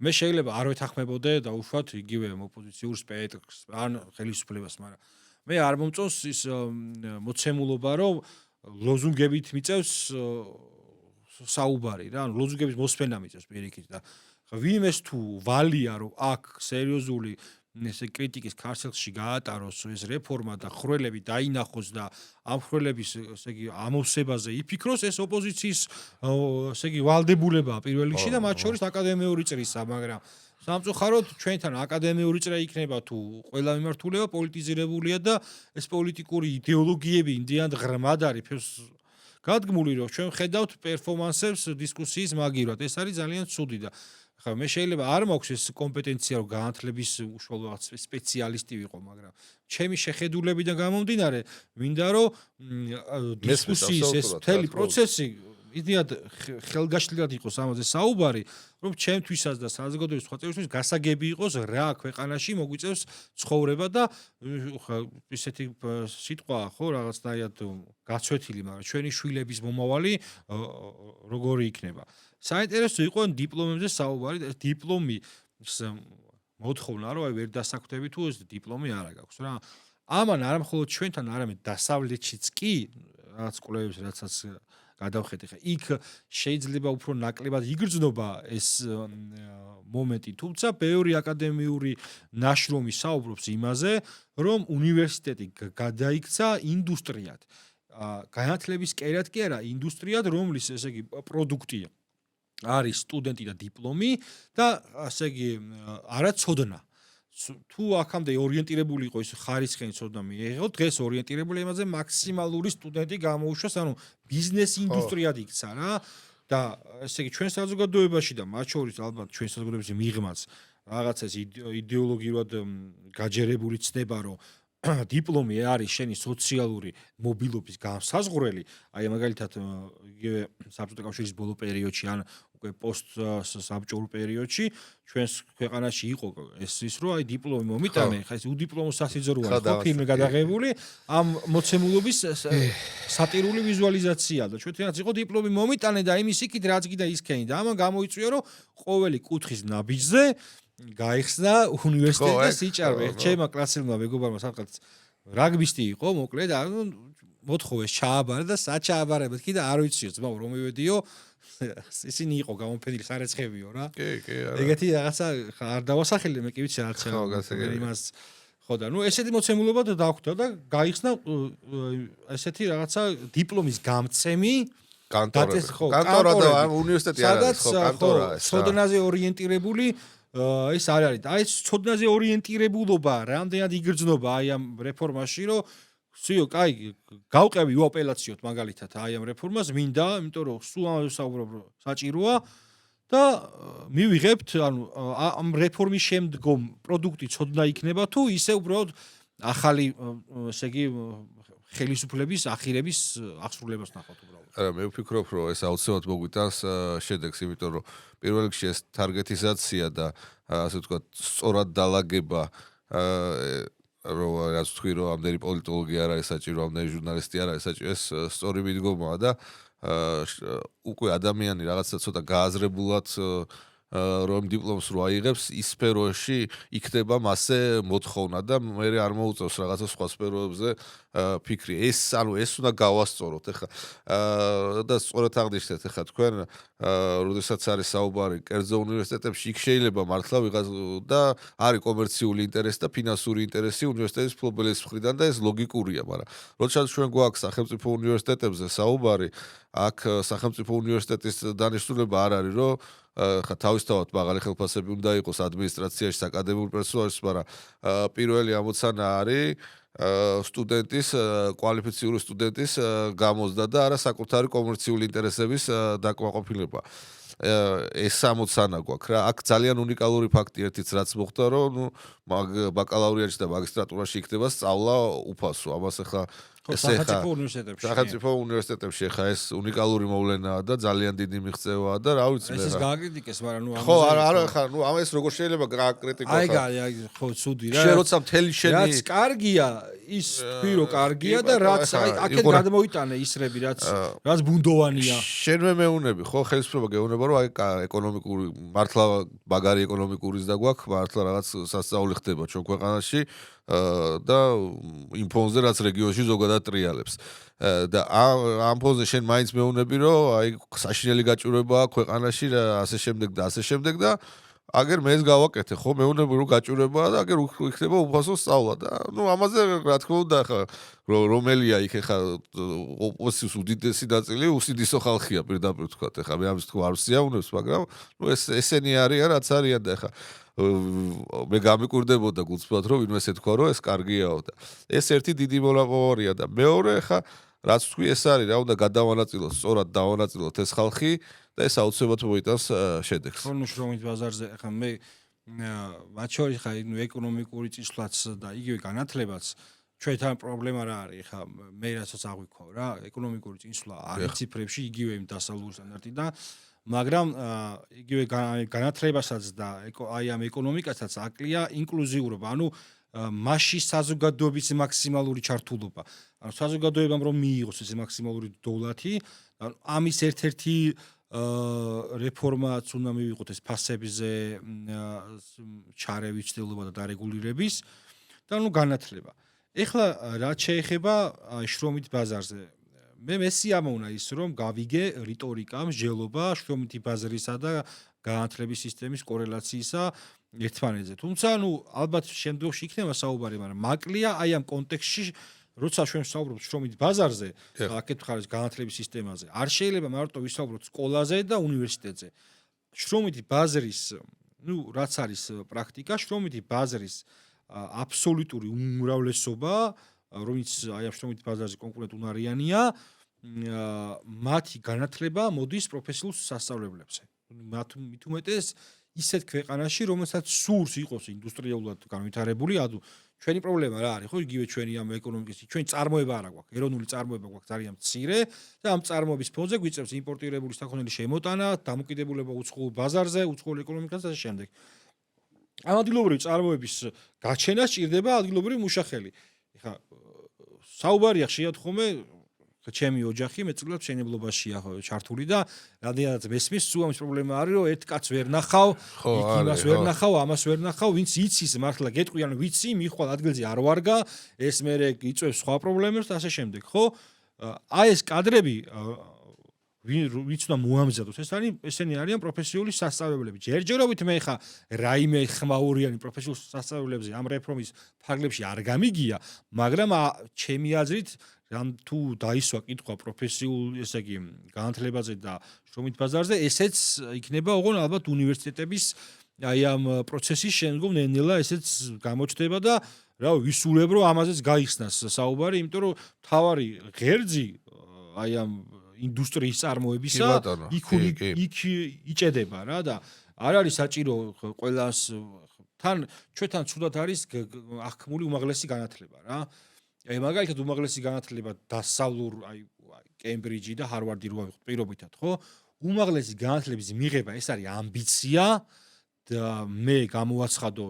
მე შეიძლება არ ვეთანხმებოდე და უშუალოდ იგივე ოპოზიციურ სპექტრს ან ხელისუფლებას, მაგრამ მე არ მომწონს ის მოცემულობა, რომ ლოზუნგებით მიწევს საუბარი რა, ანუ ლოზუნგების მოსმენა მიწევს პირიქით და ვინმეს თუ ვალია რომ აქ სერიოზული ესე კრიტიკის ქარსელში გაატაროს ეს რეფორმა და ხრელები დაინახოს და ამ ხრელების ესე იგი ამოვსებაზე იფიქროს, ეს ოპოზიციის ესე იგი ვალდებულებაა პირველ რიგში და მათ შორის აკადემიური წრისა, მაგრამ სამწუხაროდ ჩვენთან აკადემიური წრე იქნება თუ ყველა მიმართულება პოლიტიზირებულია და ეს პოლიტიკური იდეოლოგიები იმდენად ღრმად არის გადგმული, რომ ჩვენ ხედავთ პერფორმანსებს დისკუსიის მაგივრად. ეს არის ძალიან ცუდი და ხა მე შეიძლება არ მაქვს ეს კომპეტენცია რომ განათლების უშუალოდ სპეციალისტი ვიყო, მაგრამ ჩემი შეხედულებიდან გამომდინარე მინდა რომ დისკუსიის ეს მთელი პროცესი იდეად ხელგაშლილად იყოს ამაზე საუბარი, რომ ჩემთვისაც და საზოგადოების სხვა წევრისთვის გასაგები იყოს რა ქვეყანაში მოგვიწევს ცხოვრება და ისეთი სიტყვა ხო რაღაცნაირად გაცვეთილი, მაგრამ ჩვენი შვილების მომავალი როგორი იქნება. საინტერესო იყო დიპლომებზე საუბარი, ეს დიპლომის მოთხოვნა რომ აი ვერ დასაქმდები თუ ეს დიპლომი არა გაქვს რა. ამან არა მხოლოდ ჩვენთან, არამედ დასავლეთშიც კი რაღაც კვლევებს რაცაც გადავხედე ხა იქ შეიძლება უფრო ნაკლებად იგრძნობა ეს მომენტი, თუმცა ბევრი აკადემიური ნაშრომი საუბრობს იმაზე, რომ უნივერსიტეტი გადაიქცა ინდუსტრიად. განათლების კერად კი არა, ინდუსტრიად, რომლის ესე იგი პროდუქტია არის სტუდენტი და დიპლომი და ასე იგი არა ცოდნა. თუ აქამდე ორიენტირებული იყო ის ხარისხიანი ცოდნა მიიღო, დღეს ორიენტირებული იმაზე მაქსიმალური სტუდენტი გამოუშვას, ანუ ბიზნეს ინდუსტრიად იქცა რა და ესე იგი ჩვენ საზოგადოებაში და მათ შორის ალბათ ჩვენ საზოგადოებაში მიღმაც რაღაცა ეს იდეოლოგიურად გაჯერებული ცნება, რომ დიპლომი არის შენი სოციალური მობილობის განსაზღვრელი, აი მაგალითად იგივე საბჭოთა კავშირის ბოლო პერიოდში ან უკვე პოსტ საბჭოურ პერიოდში ჩვენს ქვეყანაში იყო ის რომ აი დიპლომი მომიტანე, ხა ეს უდიპლომო სასიძრო არის ხო ფილმი გადაღებული, ამ მოცემულობის სატირული ვიზუალიზაცია და ჩვენთანაც იყო დიპლომი მომიტანე და იმის იქით რაც კიდე ისქენი და ამან გამოიწვია რომ ყოველი კუთხის ნაბიჯზე გაიხსნა უნივერსიტეტი და სიჭარბე. ჩემმა კლასელმა მეგობარმა სადღაც რაგბისტი იყო, მოკლედ, ანუ მოთხოვეს ჩააბარა და საჩააბარებად კიდე არ ვიციო, ძმაო, რომ მივედიო, ისინი იყო გამოფენილი სარეცხებიო რა. კი, არა. ეგეთი რაღაცა არ დავასახელე, მე კი ვიცი რა იმას ხო და ნუ ესეთი მოცემულობა დაგვხვდა და გაიხსნა ესეთი რაღაცა დიპლომის გამცემი კანტორა და უნივერსიტეტი არ არის ხო, კანტორა ეს. სოდნაზე ორიენტირებული ეს არ არის. აი ეს ცოდნაზე ორიენტირებულობა რამდენად იგრძნობა აი ამ რეფორმაში, რომ სიო, კაი, გავყევი უაპელაციოთ მაგალითად აი ამ რეფორმას, მინდა, იმიტომ რომ სულ ამაზე საუბრობ, რომ საჭიროა და მივიღებთ, ანუ ამ რეფორმის შემდგომ პროდუქტი ცოდნა იქნება თუ ისე უბრალოდ ახალი, ესე იგი, ხელისუფლების ახირების აღსრულებას ნახავთ უბრალოდ. არა, მე ვფიქრობ, რომ ეს აუცილებლად მოგვიტანს შედეგს, იმიტომ რომ პირველ რიგში ეს ტარგეტიზაცია და ასე ვთქვათ, სწორად დალაგება რომ რაც თქვი რომ ამდენი პოლიტოლოგი არ არის საჭირო, ამდენი ჟურნალისტი არ არის საჭირო, ეს სწორი მიდგომაა და უკვე ადამიანი რაღაცა ცოტა გააზრებულად რომ დიპლომს რო აიღებს, ის სფეროში იქნება მასე მოთხოვნა და მე არ მოუწევს რაღაცა სხვა სფეროებზე ფიქრი. ეს უნდა გავასწოროთ ეხლა და სწორად აღნიშნეთ ეხლა თქვენ როდესაც არის საუბარი კერძო უნივერსიტეტებში, იქ შეიძლება მართლა ვიღაც და არის კომერციული ინტერესი და ფინანსური ინტერესი უნივერსიტეტის მფლობელის მხრიდან და ეს ლოგიკურია, მაგრამ როდესაც ჩვენ გვაქვს სახელმწიფო უნივერსიტეტებზე საუბარი, აქ სახელმწიფო უნივერსიტეტის დანიშნულება არ არის, რომ ხა თავისთავად მაღალი ხელფასები უნდა იყოს ადმინისტრაციაში, აკადემიურ პერსონალში, მაგრამ პირველი ამოცანა არის სტუდენტის, კვალიფიციური სტუდენტის გამოზდა და არა საკუთარი კომერციული ინტერესების დაკმაყოფილება. ეს ამოცანა გვაქვს რა. აქ ძალიან უნიკალური ფაქტი ერთიც რაც მოხდა, რომ ბაკალავრიატში და მაგისტრატურაში იქნება სწავლა უფასო. ამას ახლა სახელმწიფო უნივერსიტეტებში ახლა ეს უნიკალური მოვლენაა და ძალიან დიდი მიღწევაა და რა ვიცი მე. ეს გააკრიტიკეს, მაგრამ ნუ ხო, არა, ხა, ნუ ამას როგორ შეიძლება გააკრიტიკოს? აი, ხო, ცუდი რა. შენ როცა მთელი შენი რაც კარგია, ის თქვი რომ კარგია და რაც აი აქეთ გადმოიტანე ისრები, რაც ბუნდოვანია. შენ მეუნები, ხო, ხელისუფლება გეუბნება, რომ აი ეკონომიკური მართლა მაგარი ეკონომიკურის და გვაქვს, მართლა რაღაც სასწაული ხდება ჩვენ ქვეყანაში. და იმ ფონზე რაც რეგიონში ზოგადად ტრიალებს და ამ ფონზე შენ მაინც მეუნები რომ აი საშინელი გაჭირვებაა ქვეყანაში და ასე შემდეგ და აგერ მე ეს გავაკეთე ხო მეუნები რომ გაჭირვებაა და აგერ იქნება უფასო სწავლა და ნუ ამაზე რა თქმა უნდა ხა რომელია იქ ხა ოპოზიციის უდიდესი ნაწილი უსინდისო ხალხია პირდაპირ თქვა ხა მე ამის თქვა არ ვსიაუნებს მაგრამ ნუ ესენი არიან რაც არიან და ხა მე გამიკვირდებოდა გულწრფელად რომ ვინმე ეთქვა რომ ეს კარგიაო და ეს ერთი დიდი მოლაპარაკია და მეორე ხა რაც თქვი ეს არის რა უნდა გადავანაწილოს სწორად დავანაწილოთ ეს ხალხი და ეს აუცილებლად მოიტანს შედეგს. ხო ნუ შრომით ბაზარზე ხა მე მათ შორის ხა ეკონომიკური წისვლაც და იგივე განათლებაც ჩვენთან პრობლემა რა არის ხა მე რასაც აღვიქვა რა ეკონომიკური წისვლა არის ციფრებში იგივე იმ დასავლური სტანდარტი და მაგრამ იგივე განათლებასაც და აი ამ ეკონომიკასაც აკლია ინკლუზიურობა, ანუ მასში საზოგადოების მაქსიმალური ჩართულობა. ანუ საზოგადოებამ რომ მიიღოს ეს მაქსიმალური დოლათი, ამის ერთ-ერთი რეფორმაც უნდა მივიღოთ ეს ფასებზე ჩარევის ცდილობა და დარეგულირების და ნუ განათლება. ეხლა რაც შეეხება შრომით ბაზარზე მე მესიამოვნა ის რომ გავიგე რიტორიკა, მსჯელობა, შრომითი ბაზრისა და განათლების სისტემის კორელაციისა ერთმანეთზე. თუმცა, ალბათ შემდგომში იქნება საუბარი, მაგრამ მაკლია აი ამ კონტექსტში, როცა ჩვენ ვსაუბრობთ შრომით ბაზარზე, აქეთ ხარეს განათლების სისტემაზე, არ შეიძლება მარტო ვისაუბროთ სკოლაზე და უნივერსიტეტზე. შრომითი ბაზრის, რაც არის პრაქტიკა, შრომითი ბაზრის აბსოლუტური უმრავლესობა, რომელიც აი ამ შრომითი ბაზარზე კონკრეტულად უნარიანია, მათი განათლება მოდის პროფესიულ სასწავლებლებზე. მით უმეტეს ისეთ ქვეყანაში, რომელსაც სურს იყოს ინდუსტრიულად განვითარებული, ანუ ჩვენი პრობლემა რა არის, ხო, იგივე ჩვენი ამ ეკონომიკის, ჩვენი წარმოება არა გვაქვს, ეროვნული წარმოება გვაქვს ძალიან მცირე და ამ წარმოების ფონზე გვიწევს იმპორტირებული საქონელი შემოტანა, დამოკიდებულება უცხოურ ბაზარზე, უცხოურ ეკონომიკაზე და შემდეგ. ამ ადგილობრივი წარმოების გაჩენა სჭირდება ადგილობრივი მუშახელი. ეხლა საუბარია ხშირად ხოლმე ჩემი ოჯახი მეტწილად მშენებლობაშია ჩართული და რადგანაც მესმის სულ ამის პრობლემა არის რომ ერთ კაცს ვერ ნახავ, იმას ვერ ნახავ, ამას ვერ ნახავ, ვინც იცის მართლა გეტყვიან ვიცი, მიხვალ ადგილზე არ ვარგა, ეს მერე იწვევს სხვა პრობლემებს და ასე შემდეგ, ხო? აი ეს კადრები ვინც უნდა მოამზადოს, ესენი არიან პროფესიული სასწავლებლები. ჯერჯერობით მე ხა რაიმე ხმაურიანი პროფესიულ სასწავლებლებზე ამ რეფორმის ფარგლებში არ გამიგია, მაგრამ ჩემი აზრით თუ დაისვა კითხვა პროფესიულ, ესე იგი, განათლებაზე და შრომით ბაზარზე, ესეც იქნება ოღონ ალბათ უნივერსიტეტების აი ამ პროცესის შემდგომ ნელ-ნელა ესეც გამოჩნდება და რა ვისურვებ რომ ამაზეც გაიხსნას საუბარი, იმიტომ რომ თავარი ღერძი აი ამ ინდუსტრიის წარმოებისა იქ იჭედება რა და არ არის საჭირო ყველას ჩვენთან ცუდად არის აღქმული უმაღლესი განათლება რა. აი მაგალითად უმაღლესი განათლება დასავლურ აი კემბრიჯი და ჰარვარდი რო ავიღოთ პირობითად, ხო? უმაღლესი განათლების მიღება ეს არის ამბიცია და მე გამოვაცხადო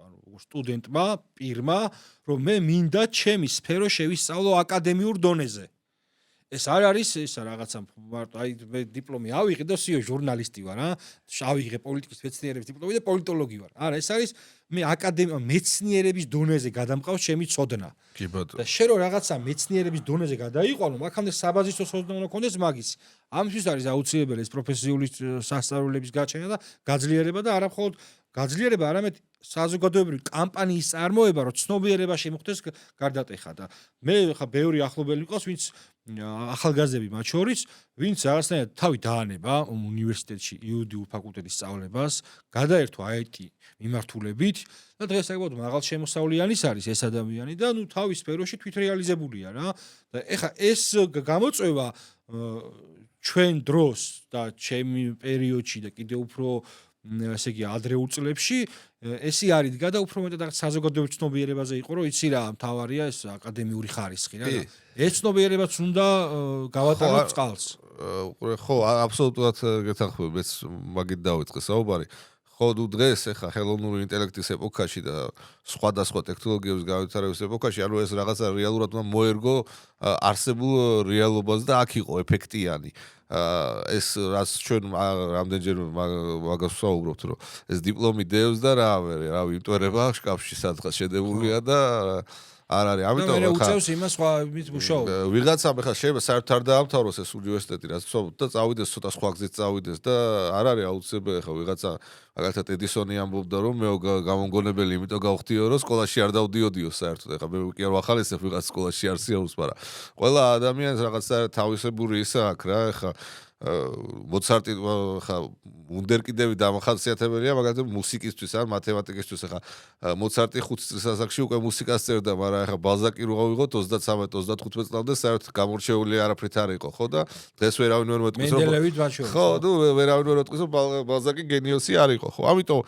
ანუ სტუდენტმა, პირმა, რომ მე მინდა ჩემი სფერო შევისწავლო აკადემიურ დონეზე. ეს არ არის ესა რაღაცა მარტო აი მე დიპლომი ავიღე და სიო ჟურნალისტი ვარ, ავიღე პოლიტიკის მეცნიერების დიპლომი და პოლიტოლოგი ვარ. არა, ეს არის მე აკადემია მეცნიერების დონეზე გადამყავს ჩემი ცოდნა. კი ბატონო. და შენ რო რაღაცა მეცნიერების დონეზე გადაიყვანო, მაგამდე საბაზისო ცოდნა უნდა გქონდეს მაგის. ამისთვის არის აუცილებელი ეს პროფესიული სასწავლებლების გაჩენა და გაძლიერება და არა მხოლოდ გაძლიერება, არამედ საზოგადოებრივი კამპანიის წარმოება, რომ ცნობიერება შემოხდეს გარდატეხა და მე ხა ბევრი ახლობელი მყავს, ვინც ახალგაზრდები მათ შორის, ვინც რაღაცნაირად თავი დაანება უნივერსიტეტში იურიდიულ ფაკულტეტის სწავლებას, გადაერთვა IT მიმართულებით და დღეს საკმაოდ მაღალშემოსავლიანის არის ეს ადამიანი და თავის სფეროში თვითრეალიზებულია რა. და ეხა ეს გამოწვევა ჩვენ დროს და ჩემი პერიოდში და კიდევ უფრო ესე იგი ადრეულ წლებში ესი არის დგა და უფრო მეტად საზოგადოებრივ ცნობიერებაზე იყო რომ იცი რა მთავარია ეს აკადემიური ხარისხი რა. ეს ცნობიერებაც უნდა გავატანოთ წყალს. ხო, აბსოლუტურად გეთანხმები, მეც მაგით დავიწყე საუბარი. ხო, დღეს ახლა ხელოვნური ინტელექტის ეპოქაში და სხვადასხვა ტექნოლოგიების განვითარების ეპოქაში, ანუ ეს რაღაცა რეალურად უნდა მოერგო არსებულ რეალობას და აქ იყო ეფექტიანი. ეს რაც ჩვენ რამდენჯერ მაგას ვსაუბრობთ, რომ ეს დიპლომი დევს და რავი, იმტვერება შკაფში სადღაც შედებულია და არ არის. ამიტომ ახლა უწევს იმას სხვა მით მუშაობა. ვიღაცამ ახლა შეიძლება საერთოდ არ დაამთავროს ეს უნივერსიტეტი, რაც ვსაუბრობთ და წავიდეს ცოტა სხვა გზით წავიდეს და არ არის აუცილებელი ახლა ვიღაცა მაგალითად ედისონი ამბობდა რომ მე გამომგონებელი, იმიტომ გავხდიო რომ სკოლაში არ დავდიოდიო საერთოდ. ახლა მე კი არ ვახალისებ ვიღაც სკოლაში არ სიარულს, მაგრამ ყველა ადამიანს რაღაცა თავისებური ისა აქვს რა. ახლა მოცარტი ხა უნდერკიდები დამახასიათებელია მაგალითად მუსიკისთვის ან მათემატიკისთვის. ახლა მოცარტი 5 წლის ასაკში უკვე მუსიკას წერდა, მაგრამ ახლა ბალზაკი რო ავიღოთ 33-35 წლამდე საერთოდ გამორჩეული არაფრით არ იყო, ხო და დღეს ვერავინ ვერ მეტყვის რომ მენდელევით მათ შორის. ხო, ვერავინ ვერ მეტყვის რომ ბალზაკი გენიოსი არ იყო, ხო. ამიტომ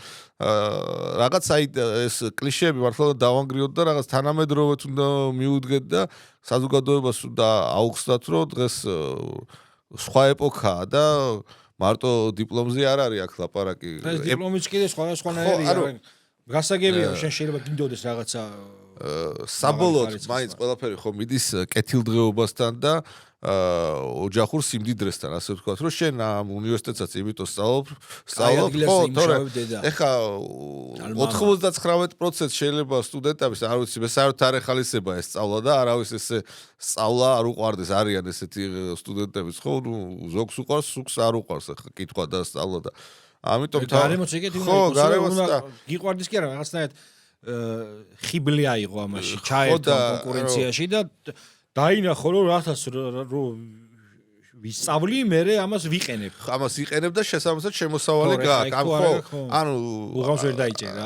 რაღაც აი ეს კლიშეები მართლა დავანგრიოთ და რაღაც თანამედროვეც უნდა მიუდგეთ და საზოგადოებას უნდა აუხსნათ რომ დღეს სხვა ეპოქაა და მარტო დიპლომზე არ არის აქ ლაპარაკი. ეს დიპლომიც კიდე სხვადასხვანაირია. გასაგებია შენ შეიძლება გინდოდეს რაღაცა საბოლოოდ მაინც ყველაფერი ხო მიდის კეთილდღეობასთან და ოჯახურ სიმდიდრესთან, ასე ვთქვათ, რომ შენ ამ უნივერსიტეტსაც იმიტომ სწავლობ, ხო, თორე ეხა 99% შეიძლება სტუდენტების, არ ვიცი, მე საერთოდ არ ეხალისება ეს სწავლა და არავის ესე სწავლა არ უყვარდეს, არიან ესეთი სტუდენტებიც, ხო, ნუ ზოგს უყვარს, სუქს არ უყვარს ახლა კითხვა და სწავლა და ამიტომ გარემოც ეგეთი უნდა გიყვარდეს კი არა, რაღაცნაირად ხიბლი აიღო ამაში, ჩაერთო კონკურენციაში და დაინახო რომ რათაც ვისწავლი, მე ამას ვიყენებ. ამას იყენებ და შესაბამისად შემოსავალი გააქვს. ხო, ანუ უღავს ვერ დაიჭერა.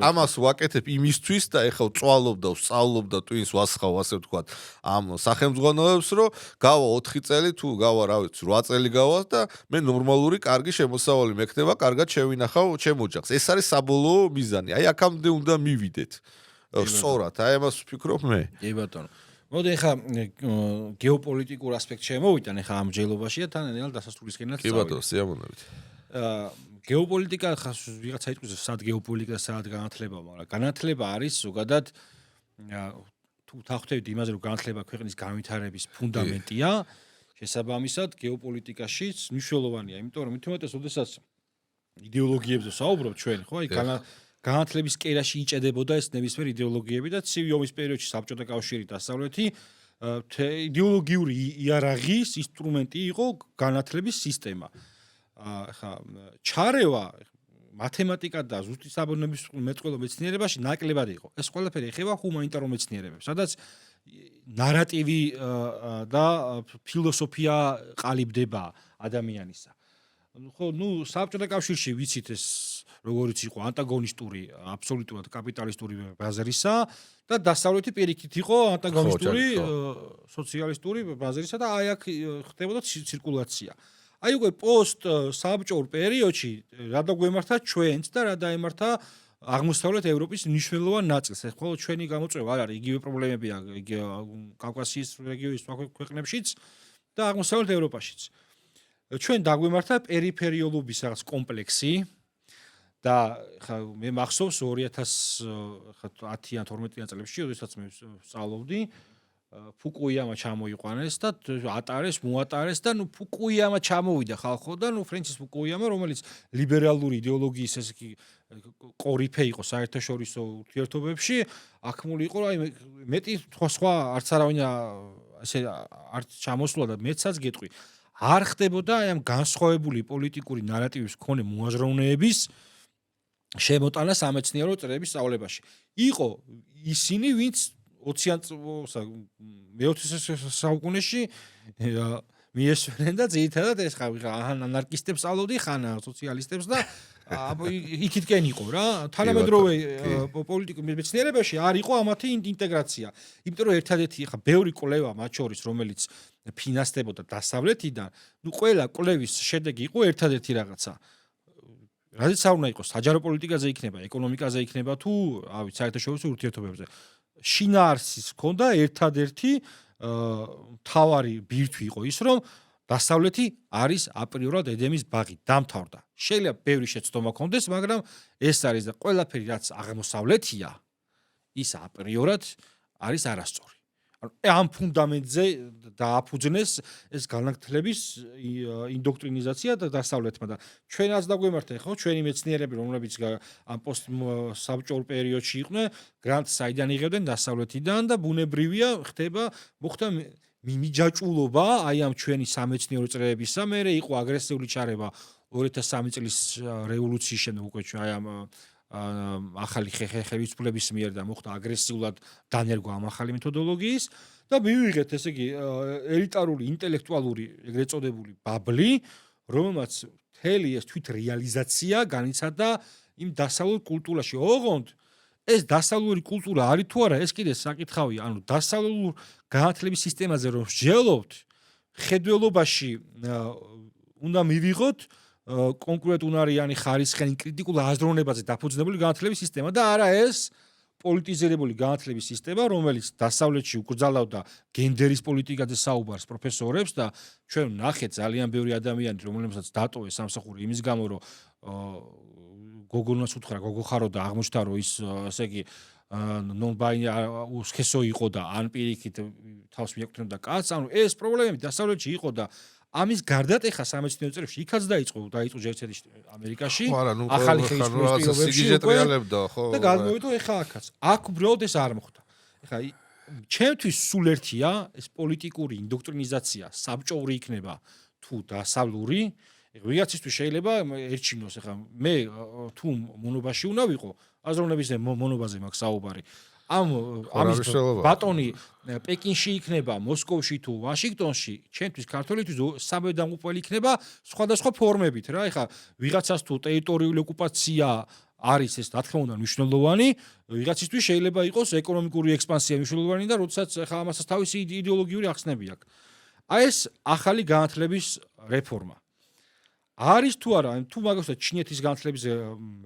ამას ვაკეთებ იმისთვის და ეხლა ვწვალობ და ვსწავლობ და ტვინს ვასხავ, ასე ვთქვათ, ამ სახელმძღვანელოებს, რომ გავა 4 წელი თუ გავა, რა ვიცი, 8 წელი გავა და მე ნორმალური, კარგი შემოსავალი მექნება, კარგად შევინახავ ჩემ ოჯახს. ეს არის საბოლოო მიზანი. აი აქამდე უნდა მივიდეთ. სწორად, აი ამას ვფიქრობ მე. კი ბატონო. მოდი ახლა გეოპოლიტიკურ ასპექტში შემოვიტან ახლა ამ ჯელობაში და თანაბრად დასასრულისკენაც კი ბატონო, სიამოვნებით. გეოპოლიტიკა ხა ვიღაცა იტყვის სად გეოპოლიტიკა და სად განათლება, მაგრამ განათლება არის ზოგადად თუ თავხდებით იმაზე რომ განათლება ქვეყნის განვითარების ფუნდამენტია, შესაბამისად გეოპოლიტიკაშიც მნიშვნელოვანია, იმიტომ რომ თუმცა ოდესაც იდეოლოგიებზე საუბრობ ჩვენ, ხო, აი განათლების კერაში იჭედებოდა ეს ნებისმიერ იდეოლოგიები და ცივი ომის პერიოდში საბჭოთა კავშირი და დასავლეთი იდეოლოგიური იარაღის ინსტრუმენტი იყო განათლების სისტემა. ხა ჩარევა მათემატიკა და ზუსტი საბუნების მეწყვილო მეცნიერებაში ნაკლებად იყო. ეს ყველაფერი ეხება ჰუმანიტარო მეცნიერებებს, სადაც ნარატივი და ფილოსოფია ყალიბდება ადამიანისა. ხო, ნუ საბჭოთა კავშირში ვიცით ეს როგორიც იყო ანტაგონისტური აბსოლუტურად კაპიტალისტური ბაზარისა და დასავლეთი პირიქით იყო ანტაგონისტური სოციალისტური ბაზარისა და აი აქ ხდებოდა ცირკულაცია. აი უკვე პოსტ საბჭოურ პერიოდში რა დაგვემართა ჩვენც და რა დაემართა აღმოსავლეთ ევროპის მნიშვნელოვან ნაწილს. ეს მხოლოდ ჩვენი გამოწვევა არ არის, იგივე პრობლემებია კავკასიის რეგიონის ქვეყნებშიც და აღმოსავლეთ ევროპაშიც. ჩვენ დაგვემართა პერიფერიულობის რაღაც კომპლექსი და ხა მე მახსოვს 2010-ან 12-ან წლებში, როდესაც მე სწავლობდი, ფუკუიამა ჩამოიყვანეს და ატარეს, მოატარეს და ნუ ფუკუიამა ჩამოვიდა ხალხო და ნუ ფრენსის ფუკუიამა, რომელიც ლიბერალური იდეოლოგიის ესე კი ყორიფე იყო საერთაშორისო ურთიერთობებში, აქმული იყო, აი მეტი სხვა არც არავინ ესე არც ჩამოსულა და მეცაც გეტყვი. არ ხდებოდა აი ამ განსხვავებული პოლიტიკური ნარატივის მქონე მოაზროვნეების შემოტანა სამეცნიერო წრეების სწავლებაში. იყო ისინი, ვინც 20 საუკუნეში მიესვენენ და ძირითადად ეს ხა ანარქისტებს სწავლობდი, ხან სოციალისტებს და იქითკენ იყო რა. თანამედროვე პოლიტიკურ მეცნიერებაში არ იყო ამათი ინტეგრაცია. იმიტომ რომ ერთადერთი ხა ბევრი კვლევა მათ შორის, რომელიც ფინანსდებოდა დასავლეთიდან, ნუ ყველა კვლევის შედეგი იყო ერთადერთი რაღაცა. რადგან არ უნდა იყოს საჯარო პოლიტიკაზე იქნება, ეკონომიკაზე იქნება თუ, ავი, საერთაშორისო ურთიერთობებზე. შინაარსის ჰქონდა ერთადერთი მთავარი ბირთვი იყო ის, რომ დასავლეთი არის აპრიორად ედემის ბაღი, დამთავრდა. შეიძლება ბევრი შეცდომა ჰქონდეს, მაგრამ ეს არის და ყველაფერი რაც აღმოსავლეთია, ის აპრიორად არის არასწორი. ამ ფუნდამენტზე დააფუძნეს ეს განათლების ინდოქტრინიზაცია და დასავლეთმა და ჩვენაც დაგვემართა ხო ჩვენი მეცნიერები რომლებიც ამ პოსტ საბჭოურ პერიოდში იყვნენ გრანტს საიდან იღებდნენ დასავლეთიდან და ბუნებრივია მოხდა მიჯაჭულობა აი ამ ჩვენი სამეცნიერო წრეებისა მერე იყო აგრესიული ჩარევა 2003 წლის რევოლუციის შემდეგ უკვე აი ამ ახალი ხელისუფლების მიერ და მოხდა აგრესიულად დანერგვა ამ ახალი მეთოდოლოგიის და მივიღეთ ესე იგი ელიტარული ინტელექტუალური ეგრეთ წოდებული ბაბლი რომელმაც მთელი ეს თვით რეალიზაცია განიცადა იმ დასავლურ კულტურაში ოღონდ ეს დასავლური კულტურა არის თუ არა ეს კიდე საკითხავია ანუ დასავლურ განათლების სისტემაზე რომ ვსჯელობთ ხედველობაში უნდა მივიღოთ კონკრეტუნარიანი ხარისხიანი კრიტიკულ აზროვნებაზე დაფუძნებული განათლების სისტემა და არა ეს პოლიტიზირებული განათლების სისტემა, რომელიც დასავლეთში უკრძალავდა გენდერის პოლიტიკაზე საუბარს პროფესორებს და ჩვენ ნახეთ ძალიან ბევრი ადამიანი, რომელსაც დატოვეს სამსახური იმის გამო, რომ გოგონას უთხრა გოგო ხარო და აღმოჩნდა, რომ ის ესე იგი ნონბაინი უსქესო იყო და ან პირიქით თავს მიეკუთვნებდა კაცს, ანუ ეს პრობლემები დასავლეთში იყო და ამის გარდაც ეხა სამეცნიერო წრეებში იქაც დაიწყო ჯერ-ერთი ამერიკაში ახალი ხელისუფლების პირობებში და გადმოვიდა ეხა აქაც. აქ უბრალოდ ეს არ მოხდა. ეხა ჩემთვის სულ ერთია ეს პოლიტიკური ინდოქტრინიზაცია, საბჭოური იქნება თუ დასავლური. ვიღაცისთვის შეიძლება ერჩინოს ეხა მე თუ მონობაში უნდა ვიყო, აზროვნების მონობაზე მაქვს საუბარი. ამის ბატონი პეკინში იქნება, მოსკოვში თუ ვაშინგტონში, ჩემთვის ქართველისთვის სამედამყოფელი იქნება სხვადასხვა ფორმებით რა. ეხა ვიღაცას თუ ტერიტორიული ოკუპაცია არის ეს რა თქმა უნდა მნიშვნელოვანი, ვიღაცისთვის შეიძლება იყოს ეკონომიკური ექსპანსია მნიშვნელოვანი და როდესაც ეხა ამასაც თავისი იდეოლოგიური ახსნები აქვს. აი ეს ახალი განათლების რეფორმა არის თუ არა, თუ მაგას ჩინეთის განათლების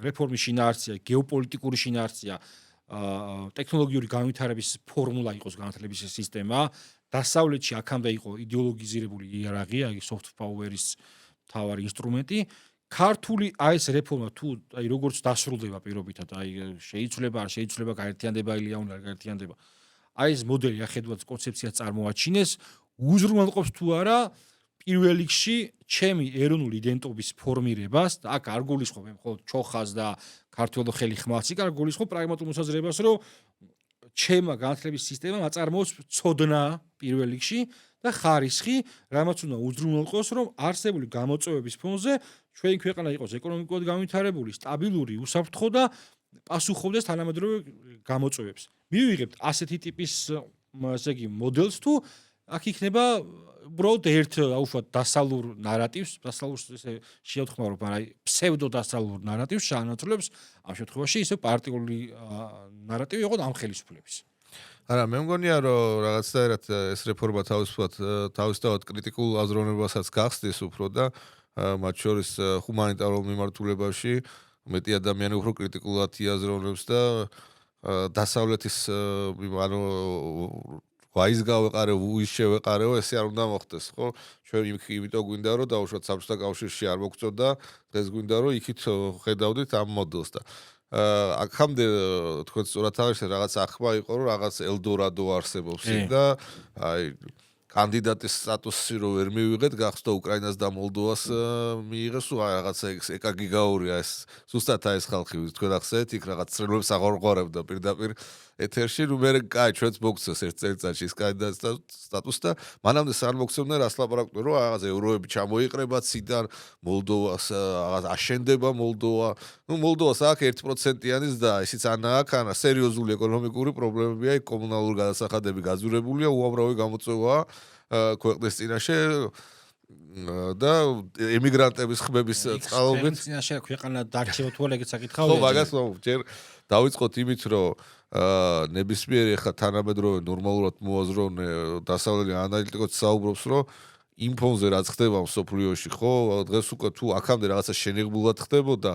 რეფორმის შინაარსია, გეოპოლიტიკური შინაარსია, ტექნოლოგიური განვითარების ფორმულა იყოს განათლების სისტემა, დასავლეთში აქამდე იყო იდეოლოგიზირებული იერარქია, soft power-ის მთავარი ინსტრუმენტი. ქართული აი ეს რეფორმა თუ აი როგორც დასრულდება პირობითად, აი შეიძლება არ შეიძლება გაერთიანდება ილია უნდა გაერთიანდება. აი ეს მოდელი ახედულად კონცეფცია წარმოაჩინეს, უზრუნველყოფს თუ არა პირველ რიგში ჩემი ეროვნული იდენტობის ფორმირებას და აქ არ გულისხმობ მხოლოდ ჩოხას და ქართველო ხელი ხმას, იქ არ გულისხმობ პრაგმატულ მოსაზრებას, რომ ჩემმა განათლების სისტემამ აწარმოოს ცოდნა პირველ რიგში და ხარისხი, რამაც უნდა უზრუნველყოს, რომ არსებული გამოწვევების ფონზე ჩვენი ქვეყანა იყოს ეკონომიკურად განვითარებული, სტაბილური, უსაფრთხო და პასუხობდეს თანამედროვე გამოწვევებს. მივიღებთ ასეთი ტიპის ესე იგი მოდელს თუ აქ იქნება უბრალოდ ერთ აუშვათ დასალურ ნარატივს, დასალურს ესე შევთქმარო, მაგრამ ფსევდო დასალურ ნარატივს შეანაცვლებს ამ შემთხვევაში ისე პარტიული ნარატივი იყო ამ ხელისუფლების. არა, მე მგონია რომ რაღაცნაირად ეს რეფორმა თავისთავად კრიტიკულ აზროვნებასაც გახსნის უფრო და მათ შორის ჰუმანიტარულ მიმართულებაში მეტი ადამიანი უფრო კრიტიკულად იაზროვნებს და დასავლეთის ანუ ვაის გავეყარე, უის შევეყარეო, ესე არ უნდა მოხდეს, ხო? ჩვენ იმიტომ გვინდა რომ დაუშვათ საბჭოთა კავშირში არ მოგწოდა, დღეს გვინდა რომ იქით ხედავდით ამ მოდელს და აქამდე თქვენ სწორად აღნიშნეთ რაღაც ახმა იყო რომ რაღაც ელდორადო არსებობს და აი კანდიდატის სტატუსი რო ვერ მივიღეთ, გახსოვთ უკრაინას და მოლდოვას მიიღეს, რაღაცა ეკაგი გაურია ეს ზუსტად ეს ხალხი თქვენ ახსენეთ, იქ რაღაც ცრილებს აღარღვარებდა პირდაპირ ეთერში, ნუ მე კაი ჩვენც მოგცეს ერთ წელიწადში ის კანდიდატის სტატუსი და მანამდე სან მოგცემდნენ რას ლაპარაკობდნენ, რომ რაღაც ევროები ჩამოიყრება ციდან, მოლდოვას რაღაც აშენდება მოლდოვა. ნუ მოლდოვას აქ 1%-იანის და ისიც ანა სერიოზული ეკონომიკური პრობლემებია, იქ კომუნალური გადასახადები გაძვირებულია, უამრავი გამოწვევაა ქვეყნის წინაშე და ემიგრანტების ხმების წყალობით წინაშე ქვეყანა დარჩება თუ არა ეგეც საკითხავია. ხო, მაგას ჯერ დავიწყოთ იმით, რომ ნებისმიერი ხა თანამედროვე ნორმალურად მოაზროვნე დასავლელი ანალიტიკოსი საუბრობს, რომ იმ ფონზე რაც ხდება მსოფლიოში, ხო, დღეს უკვე თუ აქამდე რაღაცა შენიღბულად ხდებოდა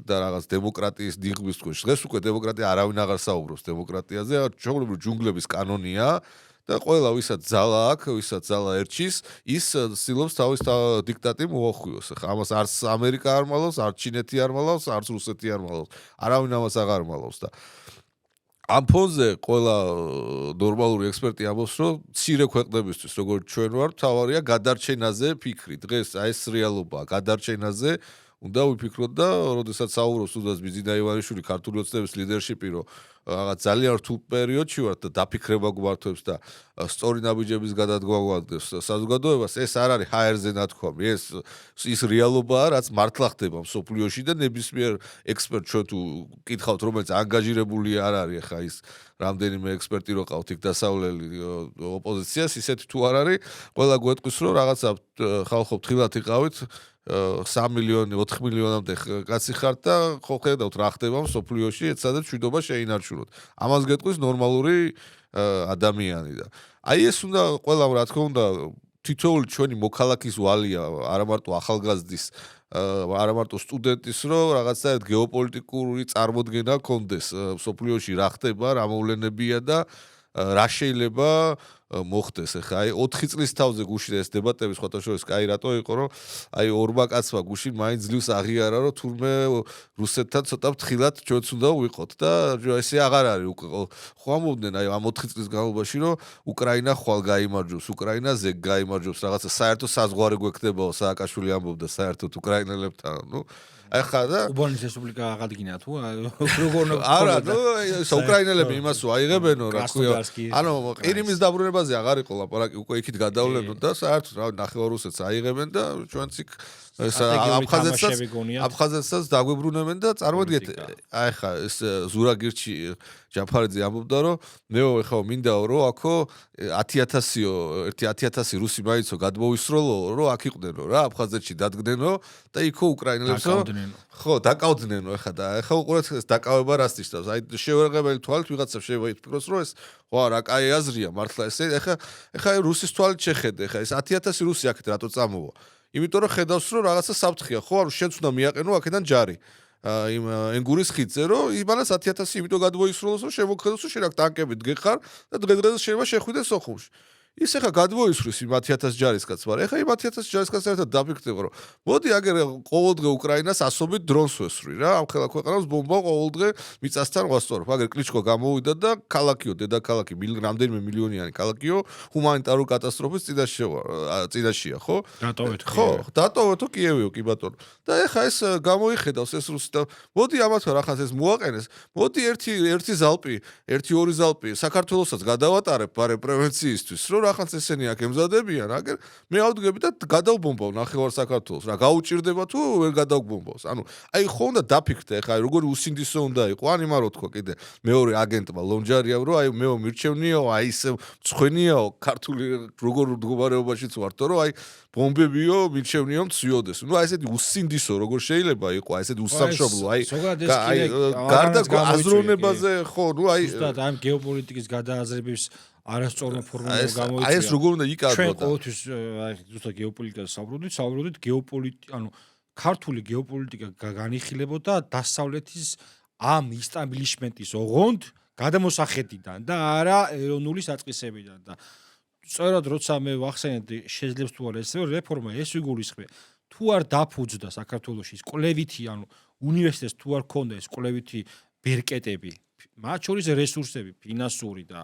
და რაღაც დემოკრატიის დიღმის თქვენ. დღეს უკვე დემოკრატია არავინ აღარ საუბრობს დემოკრატიაზე, ჩვეულებრივ ჯუნგლების კანონია და ყველა ვისაც ძალა აქვს, ვისაც ძალა ერჩის, ის ცდილობს თავის დიქტატი მოახვიოს. ხა ამას არც ამერიკა არ მალავს, არც ჩინეთი არ მალავს, არც რუსეთი არ მალავს. არავინ ამას აღარ მალავს და ამ ფონზე ყველა ნორმალური ექსპერტი ამბობს, რომ მცირე ქვეყნებისთვის, როგორც ჩვენ ვართ, თავარია გადარჩენაზე ფიქრი. დღეს აი ეს რეალობაა, გადარჩენაზე უნდა ვიფიქროთ და როდესაც საუბრობს თუნდაც ბიზინა ივანიშვილი ქართული ოცნების ლიდერშიპი, რომ რაღაც ძალიან რთულ პერიოდში ვართ და დაფიქრება გვართვებს და სწორი ნაბიჯების გადადგმა გვადგენს საზოგადოებას, ეს არ არის ჰაერზე ნათქვამი, ის რეალობაა, რაც მართლა ხდება მსოფლიოში და ნებისმიერ ექსპერტ ჩვენ თუ კითხავთ, რომელიც ანგაჟირებული არ არის, ხა ის რამდენიმე ექსპერტი რო ყავთ იქ დასავლელი ოპოზიციას, ისეთი თუ არ არის, ყველა გვეტყვის, რომ რაღაცა ხალხო ფრთხილად იყავით 3 მილიონი 4 მილიონამდე კაცი ხართ და ხო ხედავთ რა ხდება მსოფლიოში, ეცადეთ მშვიდობა შეინარჩუნოთ. ამას გეტყვის ნორმალური ადამიანი და აი ეს უნდა ყველამ რა თქმა უნდა თითოეული ჩვენი მოქალაქის ვალია, არა მარტო ახალგაზრდის, არა მარტო სტუდენტის, რომ რაღაცა გეოპოლიტიკური წარმოდგენა გქონდეს მსოფლიოში რა ხდება, რა მოვლენებია და რა შეიძლება მოხდეს ახლა აი 4 წლის თავზე გუშინ ეს დებატები სხვათა შორის კაი რატო იყო რომ აი ორმა კაცმა გუშინ მაინც ძლივს აღიარა რომ თურმე რუსეთთან ცოტა ფრთხილად ჩვენც უნდა ვიყოთ და ესე აღარ არის ხო ამბობდნენ აი ამ 4 წლის განმავლობაში რომ უკრაინა ხვალ გაიმარჯვებს უკრაინა ზეგ გაიმარჯვებს რაღაცა საერთო საზღვარი გვექნებაო სააკაშვილი ამბობდა საერთოდ უკრაინელებთან ნუ ახლა და უბანის რესპუბლიკა აღადგინა თუ როგორ არა ნუ უკრაინელები იმას აიღებენო რა ქვია ანუ ყირიმის დაბრუნებაზე აღარ იყო ლაპარაკი უკვე იქით გადავლენო და საერთოდ რა ნახევარუსეთს აიღებენ და ჩვენც იქ ეს აფხაზეთსაც დაგვებრუნებენ და წარმოიდგინეთ აი ხა ეს ზურაგირჩი ჯაფარიძე ამბობდა რომ მეო ეხლა მინდაო რომ აქო 10000-იო 10000 რუსი მაინცო გადმოისროლო რომ აქ იყვდენო რა აფხაზეთში დადგდენო და იქო უკრაინელებს ხო დაკავდნენო ეხლა და ეხლა უყურეთ ეს დაკავება რას ნიშნავს აი შევერღებელი თვალით ვიღაცა შეიძლება ითქვას რომ ეს ვა რა კაი აზრია მართლა ესე ეხლა რუსის თვალით შეხედე ეხლა ეს 10000 რუსი აქეთ რატო წამოვა იმიტომ რომ ხედავს რომ რაღაცა საფრთხეა ხო არ შენც უნდა მიაყენო აქედან ჯარი იმ ენგურის ხიდზე რომ იმანას 10000 იმიტომ გადმოისროლოს რომ შემოგხედოს რომ შენ აქ ტანკებით გეხარ და დღეს შეიძლება შეხვიდეს სოხუმში ის ახლა გადმოისვრის იმ 10000 ჯარისკაც მაგრამ ახლა იმ 10000 ჯარისკაც ერთად დაფიქრდება რომ მოდი აგერ ყოველდღე უკრაინას ასობით დრონს ვესვრი რა ამ ხელა ქვეყანას ბომბა ყოველდღე მიწასთან ვასწორებ აგერ კლიჩკო გამოვიდა და ქალაქიო დედაქალაქი რამდენიმე მილიონიანი ქალაქიო ჰუმანიტარული კატასტროფის წინაშეა ხო ხო დატოვეთო კიევიო კი ბატონო და ახლა ეს გამოიხედავს ეს რუსი და მოდი ამათო რახანს ეს მოაყენეს მოდი ერთი ზალპი ერთი ორი ზალპი საქართველოსაც გადავატარებ ბარე პრევენციისთვის რომ ახაც ესენი აქ ემზადებიან, აგერ მე ავდგები და გადავბომბავ ნახევარ საქართველოს. რა გაუჭირდება თუ ვერ გადავბომბავს. ანუ აი ხო უნდა დაფიქრდე ხა როგორი უსინდისო უნდა იყო. ან იმარო თქვა კიდე მეორე აგენტმა ლონჯარიამ რომ აი მეო მირჩევნიაო, აი ისე მწხვენიაო, ქართული როგორ მდგომარეობაშიც ვართო რომ აი ბომბებიო მირჩევნიო მცვიოდეს. ნუ აი ესეთი usindisო როგორ შეიძლება იყო, აი ესეთი უსამშობლო, აი გარდა აზროვნებაზე ხო, ნუ აი ზუსტად ამ გეოპოლიტიკის გადააზრების არასწორმა ფორმულამ გამოიწვია. აი ეს როგორ უნდა იკადროს? ჩვენ ყოველთვის აი ზუსტად გეოპოლიტიკაზე საუბრობდით გეოპოლიტიკა, ანუ ქართული გეოპოლიტიკა განიხილებოდა დასავლეთის ამ ისტაბლიშმენტის ოღონდ გადამოსახედიდან და არა ეროვნული საწყისებიდან და სწორად როცა მე ვახსენეთ შეძლებს თუ არა ესე რეფორმა ეს იგულისხმება თუ არ დაფუძდა საქართველოში კვლევითი ანუ უნივერსიტეტს თუ არ ქონდა ეს კვლევითი ბერკეტები მათ შორის რესურსები ფინანსური და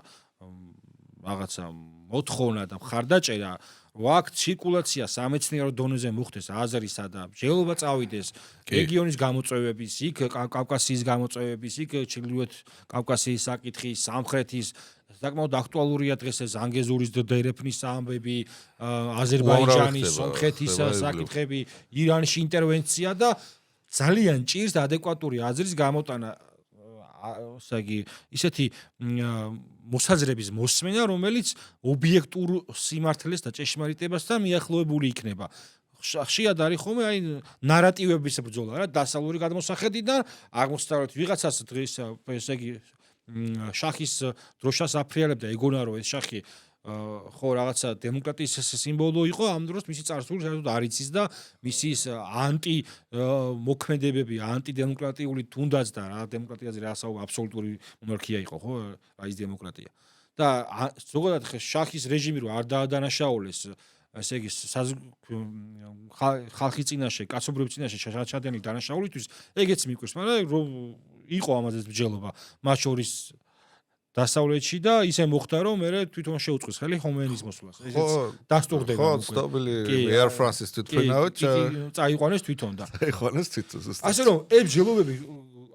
რაღაცა მოთხოვნა და მხარდაჭერა აქ ცირკულაცია სამეცნიერო დონეზე მოხდეს აზრისა და მსჯელობა წავიდეს რეგიონის გამოწვევების იქ კავკასიის გამოწვევების იქ ჩრდილოეთ კავკასიის საკითხის სამხრეთის საკმაოდ აქტუალურია დღეს ეს ანგეზურის დერეფნის ამბები აზერბაიჯანის სომხეთის საკითხები ირანში ინტერვენცია და ძალიან ჭირს ადეკვატური აზრის გამოტანა ასაგი ისეთი მოსაზრების მოსმენა რომელიც ობიექტურ სიმართლეს და ჭეშმარიტებასთან მიახლოებული იქნება ხშირად არის ხოლმე აი ნარატივების ბრძოლა რა დასავლური გადმოსახედიდან აღმოსავლეთ ვიღაცას დღეს ესე იგი შახის დროშას აფრიალებდა ეგონა რომ ეს შახი ხო რაღაცა დემოკრატიის სიმბოლო იყო ამ დროს მისი წარსული საერთოდ არ იცის და მისი ანტი მოქმედებები ანტიდემოკრატიული თუნდაც და რა დემოკრატიაზე რასაუბრა აბსოლუტური მონარქია იყო ხო რა ის დემოკრატია და ზოგადად შახის რეჟიმი რო არ დაადანაშაულეს ესე იგი ხალხის წინაშე კაცობრიობის წინაშე ჩადენილი დანაშაულისთვის ეგეც მიკვირს მაგრამ რომ იყო ამაზე ბრძოლობა მათ შორის დასავლეთში და ისე მოხდა რომ მე თვითონ შეუწყვის ხელი ხომეინის მოსვლას. ესეც დასტურდება. ხო, ცნობილი Air France-ის თვითმფრინავით წაიყვანეს თვითონ და. წაიყვანეს თვითონ ზუსტად. ასე რომ ეს ბრძოლობები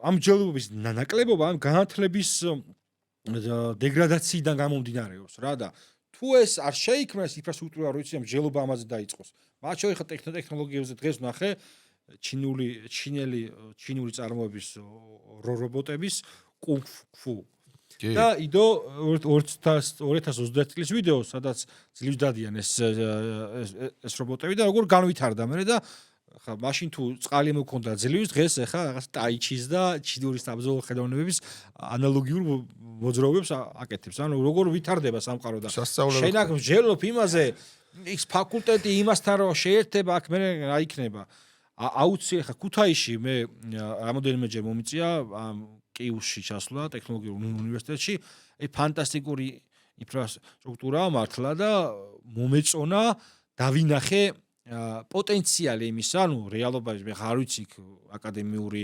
ამ ბრძოლების ნაკლებობა ამ განათლების დეგრადაციიდან გამომდინარეობს რა და თუ ეს არ შეიქმნას ინფრასტრუქტურა რო იცი ამ ბრძოლობა ამაზე დაიწყოს. მათ შორის ტექნოლოგიებზე დღეს ვნახე ჩინური წარმოების რობოტების კუნგ-ფუ და იდო 2030 წლის ვიდეო, სადაც ძლივს დადიან ეს რობოტები და როგორ განვითარდა მე და ხა მაშინ თუ წყალი მქონდა ძლივს დღეს ახლა რაღაც ტაიჩის და ჩინური საბრძოლო ხელოვნებების ანალოგიურ მოძრაობებს აკეთებს. ანუ როგორ ვითარდება სამყარო და შენ აქ ვჯერლობ იმაზე ის ფაკულტეტი იმასთან რომ შეერთება აქ მე რა იქნება. აუცილებლად ხა ქუთაისში მე რამოდენიმეჯერ მომიწია კიევში ჩასვლა ტექნოლოგიურ უნივერსიტეტში, ფანტასტიკური ინფრასტრუქტურაა მართლა და მომეწონა დავინახე პოტენციალი იმისა, რეალობაში მე ხარ ვიცი აკადემიური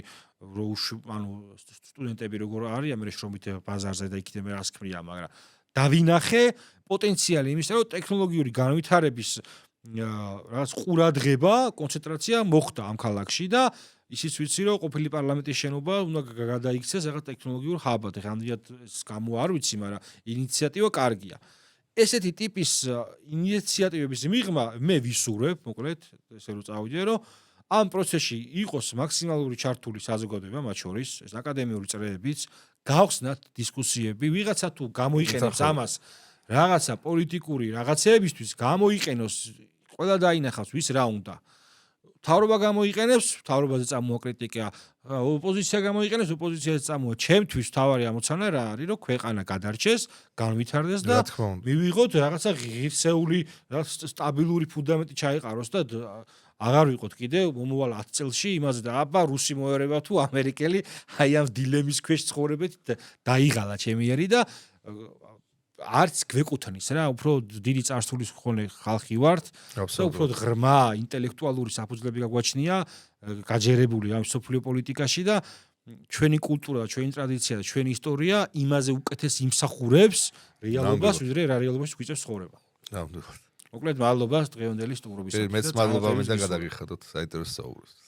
სტუდენტები როგორ არიან, მე შრომით ბაზარზე და იქიდან მე რას ქმნია, მაგრამ დავინახე პოტენციალი იმისა, რომ ტექნოლოგიური განვითარების რაღაც ყურადღება, კონცენტრაცია მოხდა ამ ქალაქში და ისიც ვიცი, რომ ყოფილი პარლამენტის შენობა უნდა გადაიქცეს რაღაც ტექნოლოგიურ ჰაბად. ეხლა ამდენად ეს გამო არ ვიცი, მაგრამ ინიციატივა კარგია. ესეთი ტიპის ინიციატივების მიღმა მე ვისურვებ, მოკლედ, ესე რომ წავიდე, რომ ამ პროცესში იყოს მაქსიმალური ჩართული საზოგადოება, მათ შორის ეს აკადემიური წრეებიც, გავხსნათ დისკუსიები, ვიღაცა თუ გამოიყენებს ამას რაღაცა პოლიტიკური რაღაცეებისთვის, გამოიყენოს, ყველა დაინახავს ვის რა უნდა. მთავრობა გამოიყენებს, მთავრობაზე წამოა კრიტიკა, ოპოზიცია გამოიყენებს, ოპოზიციაზე წამოა. ჩემთვის მთავარი ამოცანა რა არის, რომ ქვეყანა გადარჩეს, განვითარდეს და მივიღოთ რაღაცა ღირსეული, სტაბილური ფუნდამენტი ჩაიყაროს და აღარ ვიყოთ კიდე მომავალ 10 წელში იმაზე და აბა რუსი მოერება თუ ამერიკელი აი ამ დილემის ქვეშ ცხოვრებით დაიღალა ჩემი ერი და არც გვეკუთვნის რა, უფრო დიდი წარსულის მქონე ხალხი ვართ და უფრო ღრმა ინტელექტუალური საფუძვლები გაგვაჩნია, გაჯერებული ამ სოფლიო პოლიტიკაში და ჩვენი კულტურა, ჩვენი ტრადიცია და ჩვენი ისტორია იმაზე უკეთეს იმსახურებს რეალობას, ვიდრე რა რეალობაში გვიწევს ცხოვრება. ნამდვილად. მოკლედ მადლობა დღევანდელი სტუმრობისათვის. მეც მადლობა მინდა გადაგიხადოთ საინტერესო საუბრისთვის.